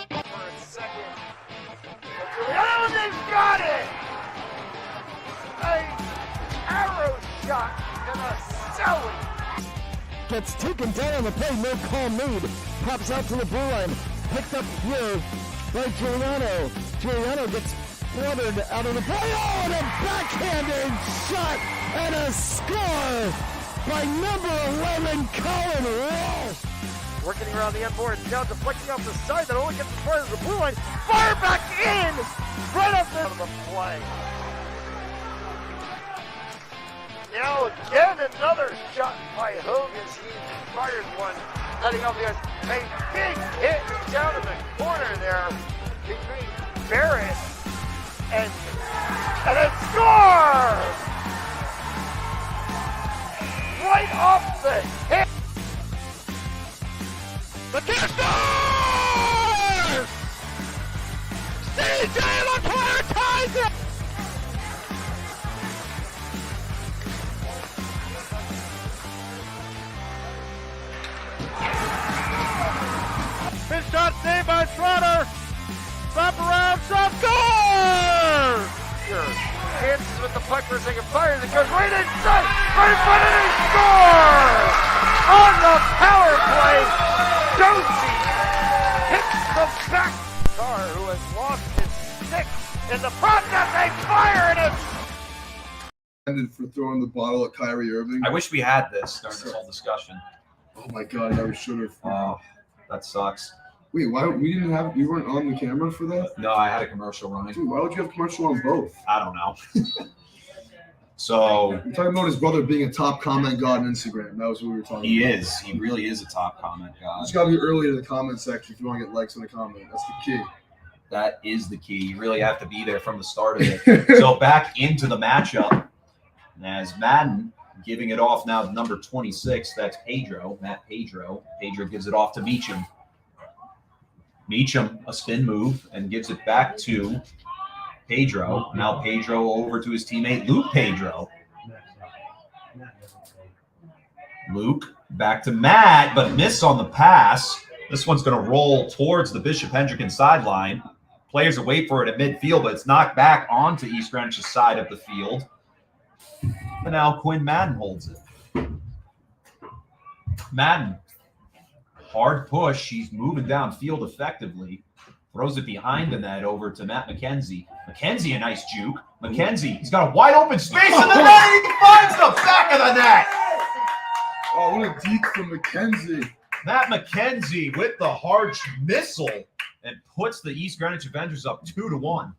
For a second. Oh, they've got it! An arrow shot and a selling. Gets taken down on the play, no call made. Pops out to the blue line. Picked up here by Giuliano. Giuliano gets fluttered out of the play. Oh, and a backhanded shot and a score by number 11, Colin Roll. Working around the end board, down deflecting off the side that only gets as far as the blue line. Fire back in! Right up there to the play. Now again, another shot by Hogan. He fired one heading off the ice. A big hit down in the corner there between Barrett and it scores! Right off the hit. The kick scores! CJ LeClaire ties it! His shot saved by Schroeder. Wrap around, shot, score! Sure. Chances with the puck for a second, fires, it goes right inside, right in front, and he scores! On the power play, Josie hits the back. Carr, who has lost his stick in the process, they fire, and it's For throwing the bottle at Kyrie Irving. I wish we had this during this whole discussion. Oh my God, yeah, we should have. Oh, that sucks. Wait, why we didn't have? You weren't on the camera for that? No, I had a commercial running. Dude, why would you have commercial on both? I don't know. So You're talking about his brother being a top comment god on Instagram. That was what we were talking about. he is. He really is a top comment You guy. just gotta be early in the comment section if you want to get likes on the comment. That's the key. That is the key. You really have to be there from the start of it. So back into the matchup. And as Madden giving it off now to number 26, that's Pedro, Matt Pedro. Pedro gives it off to Meacham. Meacham, a spin move, and gives it back to Pedro. Now Pedro over to his teammate Luke Pedro. Luke back to Matt, but miss on the pass. This one's going to roll towards the Bishop Hendricken sideline. Players will wait for it at midfield, but it's knocked back onto East Greenwich's side of the field. And now Quinn Madden holds it. Madden Hard push. He's moving downfield effectively. Throws it behind the net over to Matt McKenzie. McKenzie, a nice juke. McKenzie, he's got a wide open space in the net. He finds the back of the net. Oh, what a deke from McKenzie. Matt McKenzie with the hard missile and puts the East Greenwich Avengers up 2-1.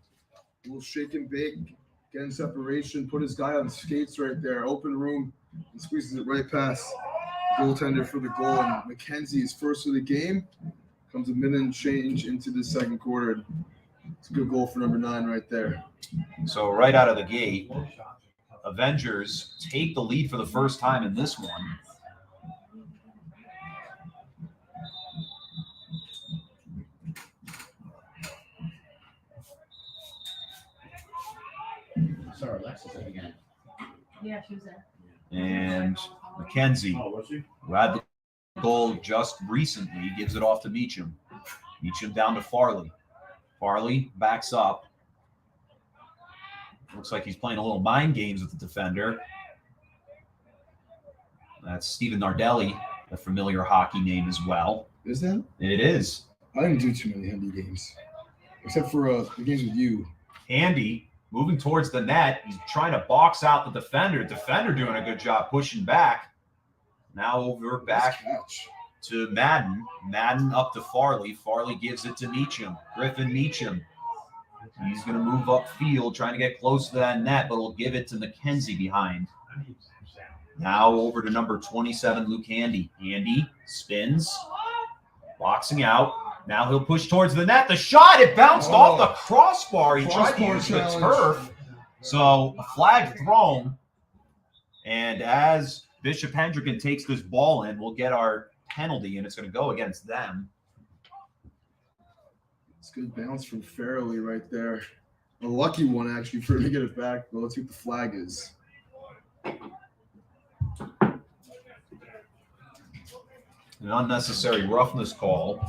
A little shake and bake, getting separation, put his guy on skates right there, open room, and squeezes it right past the goaltender for the goal. And McKenzie is first of the game. Comes a minute and change into the second quarter. It's a good goal for number 9 right there. So right out of the gate, Avengers take the lead for the first time in this one. Sorry, Alexis again. Yeah, she was there. And McKenzie, who had the goal just recently, gives it off to Meacham. Meacham down to Farley. Farley backs up. Looks like he's playing a little mind games with the defender. That's Stephen Nardelli, a familiar hockey name as well. Is that? It is. I didn't do too many Handy games, except for the games with you. Handy moving towards the net. He's trying to box out the defender. Defender doing a good job pushing back. Now over back to Madden. Madden up to Farley. Farley gives it to Meacham. Griffin Meacham. He's going to move upfield, trying to get close to that net, but will give it to McKenzie behind. Now over to number 27, Luke Handy. Handy spins, boxing out. Now he'll push towards the net. The shot, it bounced off the crossbar. He tried to use the turf. So a flag thrown. And as Bishop Hendricken takes this ball in, we'll get our penalty, and it's going to go against them. It's a good bounce from Farrelly right there. A lucky one, actually, for him to get it back. But let's see what the flag is. An unnecessary roughness call.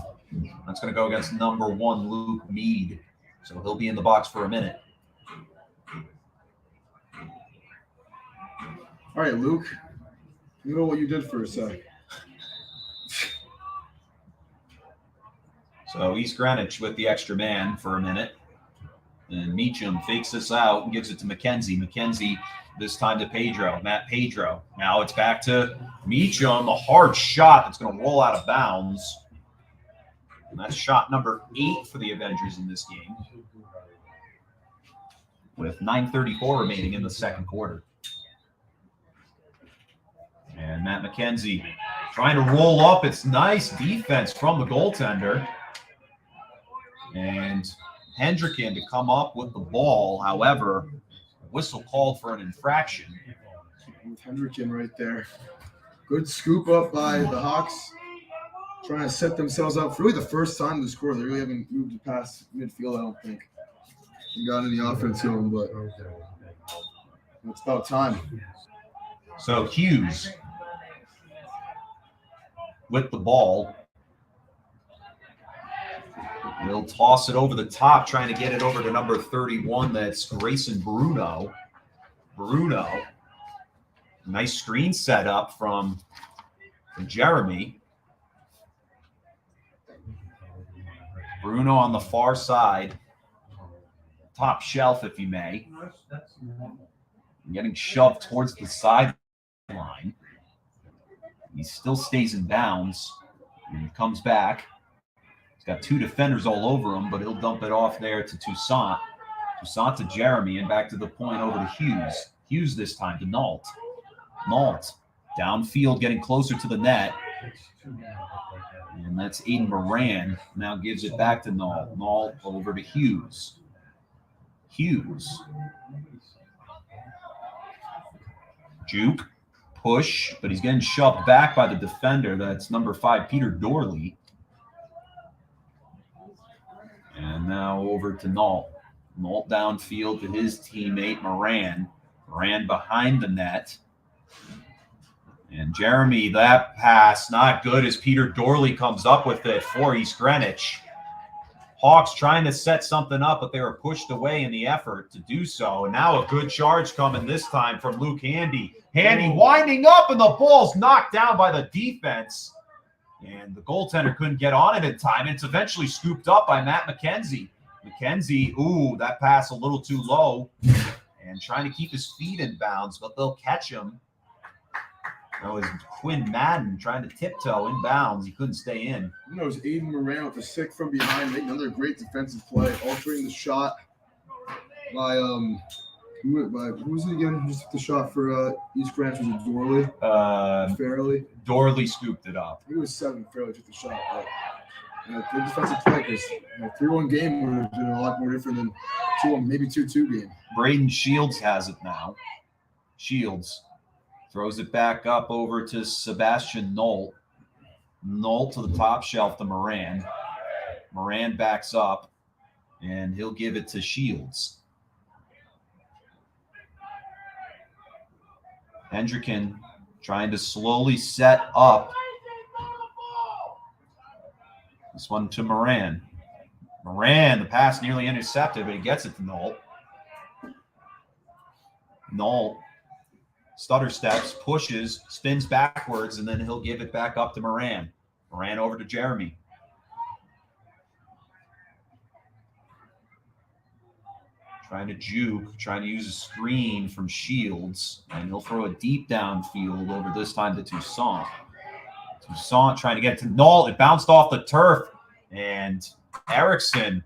That's going to go against number 1, Luke Mead. So he'll be in the box for a minute. All right, Luke. You know what you did for a sec. So East Greenwich with the extra man for a minute. And Meacham fakes this out and gives it to McKenzie. McKenzie this time to Pedro. Matt Pedro. Now it's back to Meacham. A hard shot that's going to roll out of bounds. And that's shot number 8 for the Avengers in this game. With 9:34 remaining in the second quarter. And Matt McKenzie trying to roll up. It's nice defense from the goaltender. And Hendricken to come up with the ball. However, whistle called for an infraction. With Hendricken right there. Good scoop up by the Hawks. Trying to set themselves up for really the first time in the score. They really haven't moved past midfield, I don't think. They got any offense to them, but it's about time. So Hughes with the ball. He'll toss it over the top, trying to get it over to number 31. That's Grayson Bruno. Bruno. Nice screen set up from Jeremy. Bruno on the far side. Top shelf, if you may. Getting shoved towards the sideline. He still stays in bounds. And he comes back. He's got 2 defenders all over him, but he'll dump it off there to Toussaint. Toussaint to Jeremy, and back to the point over to Hughes. Hughes this time to Nault. Nault downfield, getting closer to the net. And that's Aiden Moran. Now gives it back to Nault. Nault over to Hughes. Hughes. Juke. Push, but he's getting shoved back by the defender. That's number 5, Peter Dorley. And now over to Nault. Nault downfield to his teammate, Moran. Moran behind the net. And Jeremy, that pass, not good as Peter Dorley comes up with it for East Greenwich. Hawks trying to set something up, but they were pushed away in the effort to do so. And now a good charge coming this time from Luke Handy. Handy winding up, and the ball's knocked down by the defense. And the goaltender couldn't get on it in time. It's eventually scooped up by Matt McKenzie. McKenzie, ooh, that pass a little too low. And trying to keep his feet in bounds, but they'll catch him. That was Quinn Madden trying to tiptoe in bounds. He couldn't stay in. You know, it was Aiden Moran with a stick from behind, making another great defensive play, altering the shot by who was it again? Just the shot for East Greenwich, was it Dorley? Fairley. Dorley scooped it up. I think it was 7. Fairley took the shot. But, good defensive play, because 3-1 game would have been a lot more different than 2-1, maybe 2-2 game. Braden Shields has it now. Shields throws it back up over to Sebastian Knoll. Knoll to the top shelf to Moran. Moran backs up, and he'll give it to Shields. Hendricken trying to slowly set up. This one to Moran. Moran, the pass nearly intercepted, but he gets it to Knoll. Knoll stutter steps, pushes, spins backwards, and then he'll give it back up to Moran. Moran over to Jeremy. Trying to juke, trying to use a screen from Shields, and he'll throw a deep downfield over this time to Toussaint. Toussaint trying to get to Knoll. It bounced off the turf, and Erickson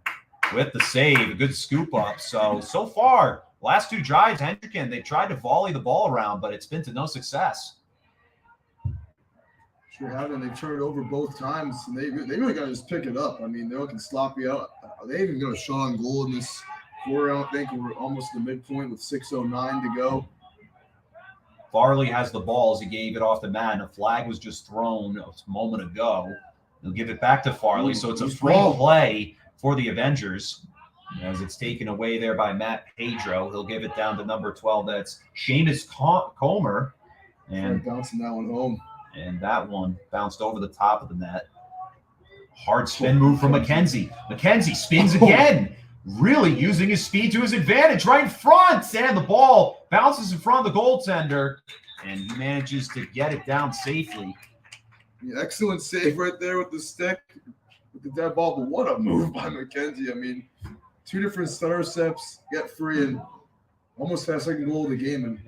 with the save, a good scoop up. So far, last 2 drives, Hendricken, they've tried to volley the ball around, but it's been to no success. Sure haven't. They've turned it over both times, and they really got to just pick it up. I mean, they're looking sloppy out. They even got a shot on goal in this quarter. I don't think we're almost the midpoint with 6:09 to go. Farley has the ball as he gave it off to Madden. A flag was just thrown a moment ago. He'll give it back to Farley. So it's a free play for the Avengers as it's taken away there by Matt Pedro. He'll give it down to number 12. That's Seamus Comer. And bouncing that one home. And that one bounced over the top of the net. Hard spin move from McKenzie. McKenzie spins again. Really using his speed to his advantage right in front. And the ball bounces in front of the goaltender. And he manages to get it down safely. Yeah, excellent save right there with the stick, with the dead ball. But what a move by McKenzie. I mean, 2 different stutter steps, get free, and almost had a second goal of the game. And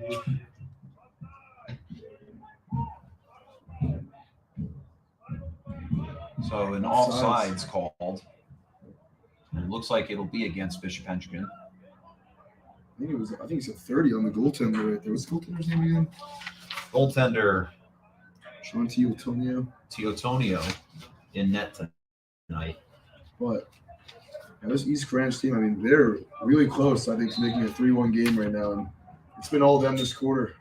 so an offsides called. And it looks like it'll be against Bishop Hendricken. I think it's a 30 on the goaltender right there. What's the goaltender's name again? Goaltender Sean Teotonio in net tonight. But this East Greenwich team, I mean, they're really close, I think, to making a 3-1 game right now. And it's been all them this quarter. It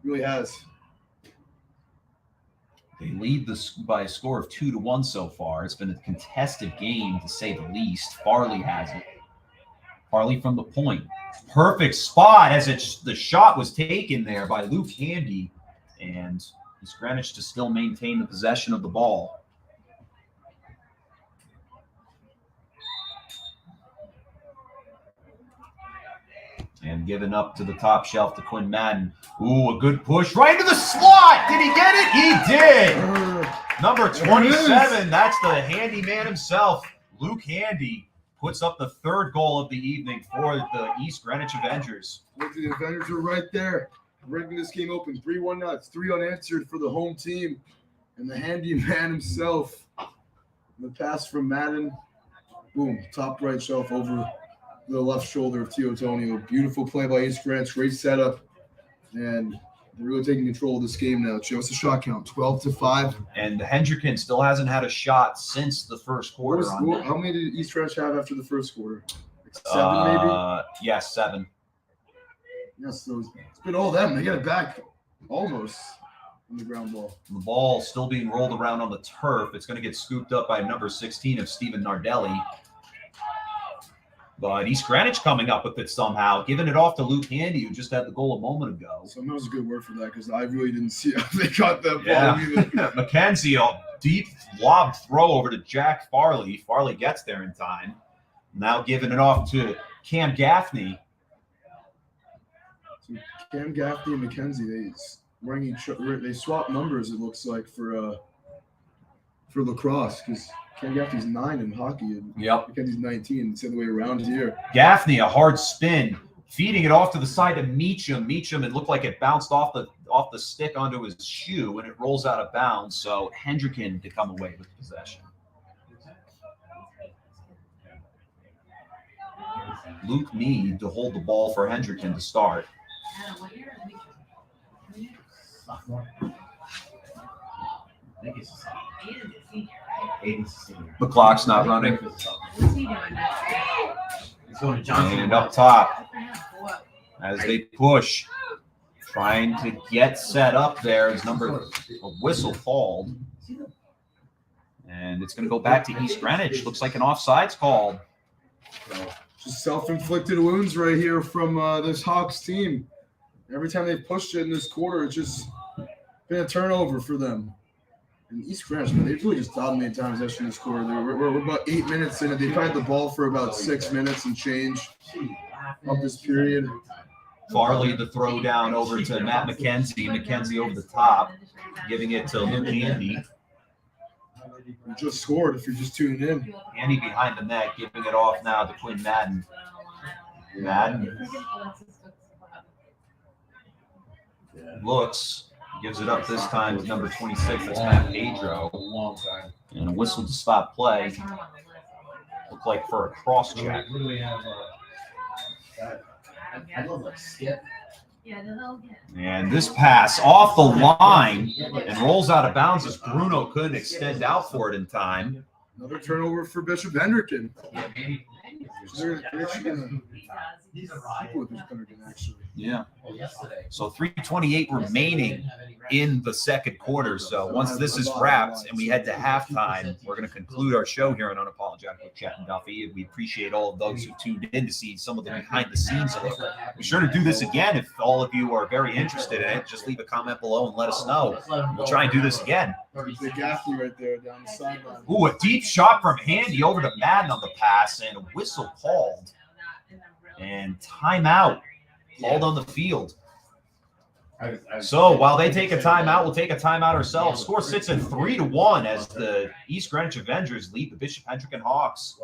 really has. They lead by a score of 2-1 so far. It's been a contested game, to say the least. Farley has it. Farley from the point. Perfect spot as the shot was taken there by Luke Handy. And East Greenwich to still maintain the possession of the ball. And given up to the top shelf to Quinn Madden. Ooh, a good push right into the slot. Did he get it? He did. Number 27, that's the handyman himself. Luke Handy puts up the 3rd goal of the evening for the East Greenwich Avengers. Look, the Avengers are right there, breaking this game open. 3-1 now. It's 3 unanswered for the home team. And the handyman himself. The pass from Madden. Boom, top right shelf over the left shoulder of Teotonio. Beautiful play by East Greenwich. Great setup. And they're really taking control of this game now. What's the shot count? 12-5. And Hendricken still hasn't had a shot since the first quarter. How many did East Greenwich have after the first quarter? Like 7 maybe? Yes, 7. Yes, so it's been all them. They got it back almost on the ground ball. The ball still being rolled around on the turf. It's going to get scooped up by number 16 of Stephen Nardelli. But East Greenwich coming up with it somehow, giving it off to Luke Handy, who just had the goal a moment ago. Somehow was a good word for that, because I really didn't see how they got that ball either. McKenzie, a deep lob throw over to Jack Farley. Farley gets there in time. Now giving it off to Cam Gaffney. So Cam Gaffney and McKenzie, they swap numbers, it looks like, for for lacrosse because Ken Gaffney's 9 in hockey and Mackenzie's 19. It's the other way around here. Gaffney, a hard spin, feeding it off to the side to Meacham. Meacham, it looked like it bounced off the stick onto his shoe, and it rolls out of bounds. So Hendricken to come away with possession. Luke Mead to hold the ball for Hendricken to start. I think it's Aiden's a senior. The clock's not running. He's going to Johnson. And up top, as they push, trying to get set up there is a whistle called. And it's going to go back to East Greenwich. Looks like an offsides called. Just self-inflicted wounds right here from this Hawks team. Every time they've pushed it in this quarter, it's just been a turnover for them. And East Greenwich, man, they've really just dominated time possession in this quarter. We're about 8 minutes in, and they've had the ball for about 6 minutes and change of this period. Farley the throw down over to Matt McKenzie. McKenzie over the top, giving it to Luke Andy. You just scored if you're just tuning in. Andy behind the net, giving it off now to Quinn Madden. Madden looks, gives it up this time to number 26. That's Matt Pedro. And a whistle to stop play. Looked like for a cross check. And this pass off the line and rolls out of bounds as Bruno couldn't extend out for it in time. Another turnover for Bishop Hendricken. Yeah. So 3:28 remaining in the second quarter. So once this is wrapped and we head to halftime, we're going to conclude our show here on Unapologetic with Chet and Duffy. We appreciate all of those who tuned in to see some of the behind the scenes of it. Be sure to do this again if all of you are very interested in it. Just leave a comment below and let us know. We'll try and do this again. Big Gaffney right there down the sideline. Ooh, a deep shot from Handy over to Madden on the pass, and a whistle called. And timeout called on the field. So while they take a timeout, we'll take a timeout ourselves. Score sits at 3-1 as the East Greenwich Avengers lead the Bishop Hendricken Hawks.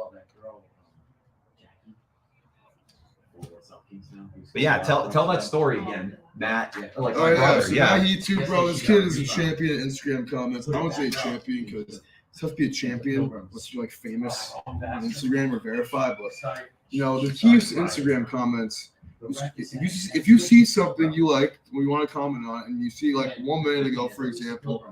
But yeah, tell that story again, Matt. Like Oh, yeah. brother, So yeah. Matt, he too, bro. This kid is a champion at Instagram comments. I would say a champion because it's tough to be a champion unless you're like famous on Instagram or verified. But you know, the key is Instagram comments. If you see something you like, or you want to comment on, and you see like 1 minute ago, for example,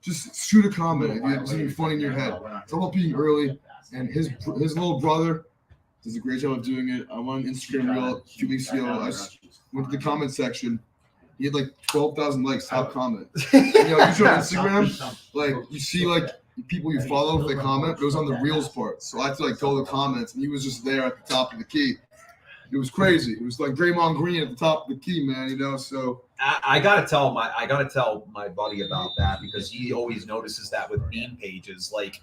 just shoot a comment. If it's something funny in your head, it's all about being early. And his little brother does a great job of doing it. I went on Instagram reel a few weeks ago. I went to the comment section. He had like 12,000 likes, top comment. You know, you show on Instagram, like you see like people you follow if they comment, but it was on the reels part. So I had to like go to the comments, and he was just there at the top of the key. It was crazy. It was like Draymond Green at the top of the key, man. You know, so I gotta tell my buddy about that because he always notices that with meme pages. Like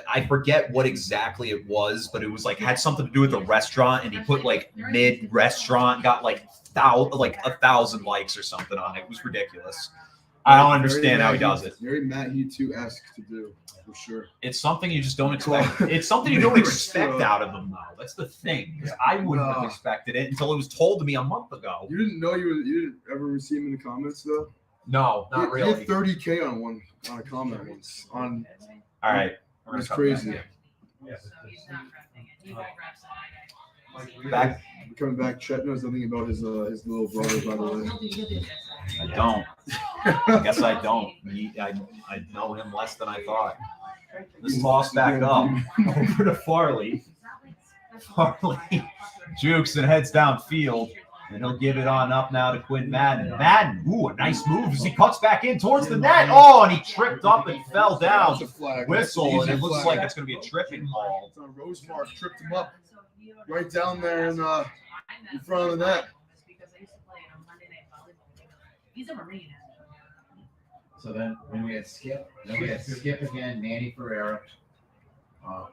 I forget what exactly it was, but it was like had something to do with a restaurant, and he put like mid restaurant, got like 1,000 likes or something on it. It was ridiculous. I don't understand how he does it. Very Matt He2-esque to do, for sure. It's something you just don't expect. It's something you don't expect out of them, though. That's the thing. Because I wouldn't have expected it until it was told to me a month ago. You didn't know you didn't ever see him in the comments though? No, not really. He had 30K on a comment once. All right. It's crazy. Back. Coming back, Chet knows nothing about his little brother, by the way. I don't. I guess I don't. I know him less than I thought. This toss back up over to Farley. Farley jukes and heads downfield, and he'll give it on up now to Quinn Madden. Madden, ooh, a nice move as he cuts back in towards the net. Oh, and he tripped up and fell down. Whistle, and it looks like it's going to be a tripping call. Rosemark tripped him up right down there in front of the net. He's a Marine. So then we had Skip again, Manny Ferreira,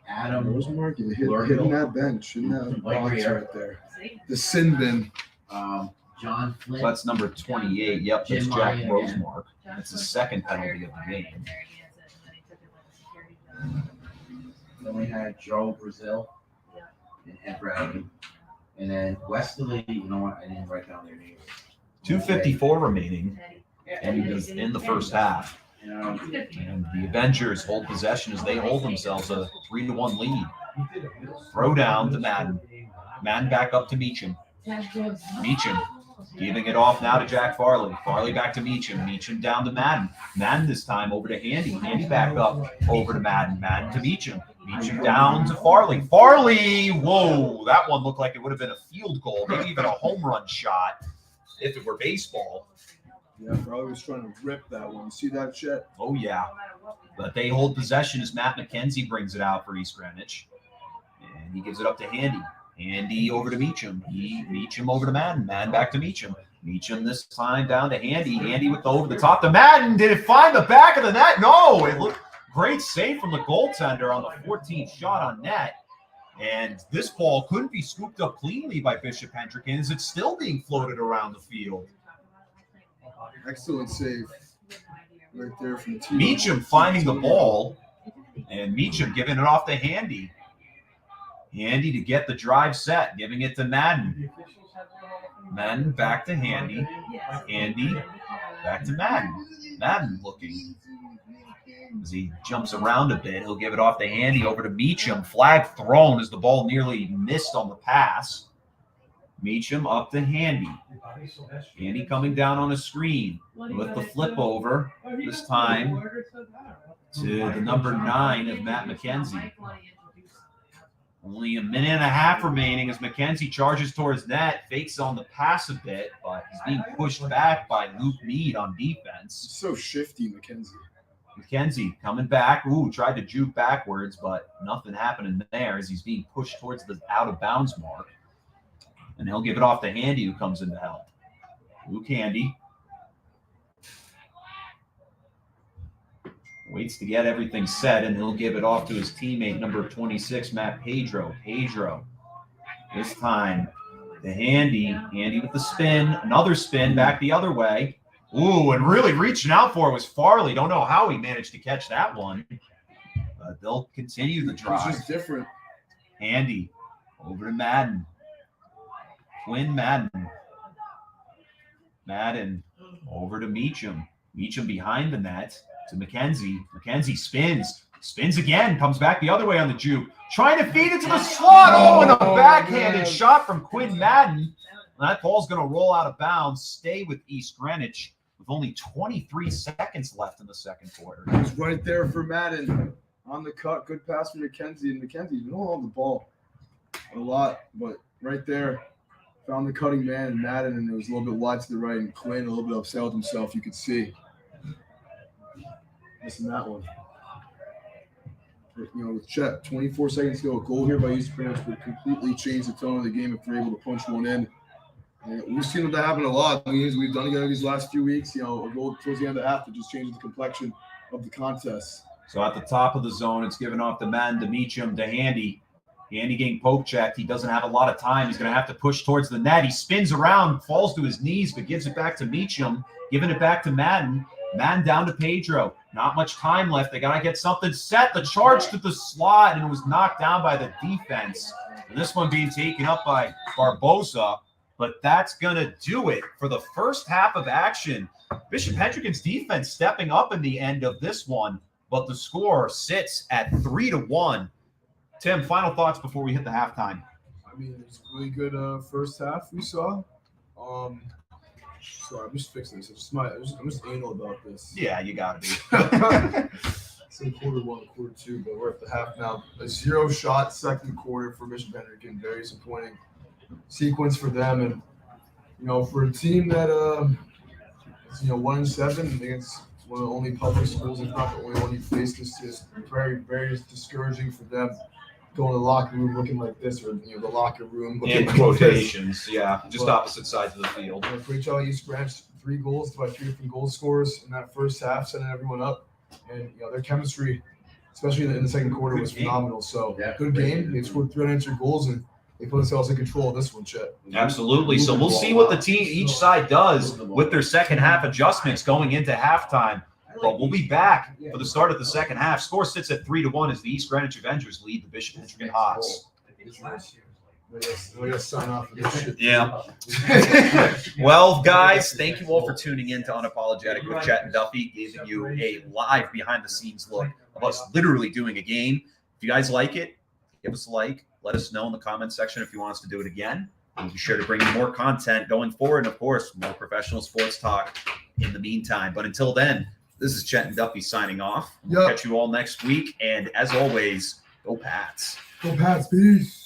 Adam Rosemark hitting that bench, in that box right there. The sin bin. John Flynn. So that's number 28. Yep, that's Jim Jack Ryan Rosemark. That's the second penalty of the game. Then we had Joe Brazil and Ed Bradley. And then Westerly, you know what? I didn't write down their names. 2:54 remaining, and he was in the first half. And the Avengers hold possession as they hold themselves a 3-1 lead. Throw down to Madden. Madden back up to Meacham. Meacham giving it off now to Jack Farley. Farley back to Meacham. Meacham down to Madden. Madden this time over to Handy. Handy back up over to Madden. Madden to Meacham. Meacham down to Farley. Farley! Whoa, that one looked like it would have been a field goal, maybe even a home run shot if it were baseball. Yeah, Farley was trying to rip that one. See that, Chet? Oh, yeah. But they hold possession as Matt McKenzie brings it out for East Greenwich. And he gives it up to Handy. Handy over to Meacham. Meacham over to Madden. Madden back to Meacham. Meacham this time down to Handy. Handy with the over the top to Madden. Did it find the back of the net? No. It looked great save from the goaltender on the 14th shot on net. And this ball couldn't be scooped up cleanly by Bishop Hendricken as it's still being floated around the field. Excellent save right there from the team. Meacham finding the ball, and Meacham giving it off to Handy. Handy to get the drive set, giving it to Madden. Madden back to Handy. Handy back to Madden. Madden looking as he jumps around a bit. He'll give it off to Handy over to Meacham. Flag thrown as the ball nearly missed on the pass. Meacham up to Handy. Handy coming down on a screen with the flip over, this time to the number 9 of Matt McKenzie. Only a minute and a half remaining as McKenzie charges towards net, fakes on the pass a bit, but he's being pushed back by Luke Mead on defense. So shifty, McKenzie. McKenzie coming back. Ooh, tried to juke backwards, but nothing happening there as he's being pushed towards the out-of-bounds mark. And he'll give it off to Handy, who comes in to help. Luke Handy waits to get everything set, and he'll give it off to his teammate, number 26, Matt Pedro. Pedro, this time, the Handy. Handy with the spin. Another spin back the other way. Ooh, and really reaching out for it was Farley. Don't know how he managed to catch that one. But they'll continue the drive. It's just different. Handy over to Madden. Quinn Madden. Madden over to Meacham. Meacham behind the net to McKenzie. McKenzie spins. Spins again. Comes back the other way on the juke. Trying to feed it to the slot. Oh, and a backhanded shot from Quinn Madden. That ball's going to roll out of bounds. Stay with East Greenwich with only 23 seconds left in the second quarter. He was right there for Madden. On the cut. Good pass from McKenzie. And McKenzie's been holding the ball a lot, but right there. Found the cutting man and Madden, and it was a little bit wide to the right, and Quinn a little bit upset with himself, you could see. Missing that one. You know, with Chet, 24 seconds to go. A goal here by East Greenwich would completely change the tone of the game if they're able to punch one in. And we've seen that happen a lot. I mean, we've done together these last few weeks. You know, a goal towards the end of the half that just changes the complexion of the contest. So at the top of the zone, it's given off to Madden, to Meacham, to Handy. Handy getting poke checked. He doesn't have a lot of time. He's going to have to push towards the net. He spins around, falls to his knees, but gives it back to Meacham, giving it back to Madden. Madden down to Pedro. Not much time left. They got to get something set. The charge to the slot, and it was knocked down by the defense. And this one being taken up by Barbosa. But that's going to do it for the first half of action. Bishop Hendricken's defense stepping up in the end of this one, but the score sits at 3-1. Tim, final thoughts before we hit the halftime. I mean, it's a really good first half we saw. Sorry, I'm just fixing this. I'm just anal about this. Yeah, you got to be. So quarter 1, quarter 2, but we're at the half now. A 0-shot second quarter for Bishop Hendricken. Very disappointing sequence for them. And, you know, for a team that, is, 1-7, I think it's one of the only public schools, if not the only one you face. This is very, very discouraging for them. Going to the locker room looking like this, or the locker room looking In like quotations, yeah, just opposite sides of the field. Great job, East Greenwich. 3 goals by 3 different goal scorers in that first half, setting everyone up. And their chemistry, especially in the second quarter, was phenomenal. So good game. They scored 3 unanswered goals, and they put themselves in control of this one, Chet. Absolutely. So we'll see what the team, each side does with their second half adjustments going into halftime. But we'll be back for the start of the second half. Score sits at 3-1 as the East Greenwich Avengers lead the Bishop Hendricken Hawks. We gotta sign off for this shit. Yeah. Well, guys, thank you all for tuning in to Unapologetic with Chet and Duffy, giving you a live behind-the-scenes look of us literally doing a game. If you guys like it, give us a like. Let us know in the comments section if you want us to do it again. We'll be sure to bring you more content going forward, and, of course, more professional sports talk in the meantime. But until then, this is Chet and Duffy signing off. We'll catch you all next week. And, as always, go Pats. Go Pats, peace.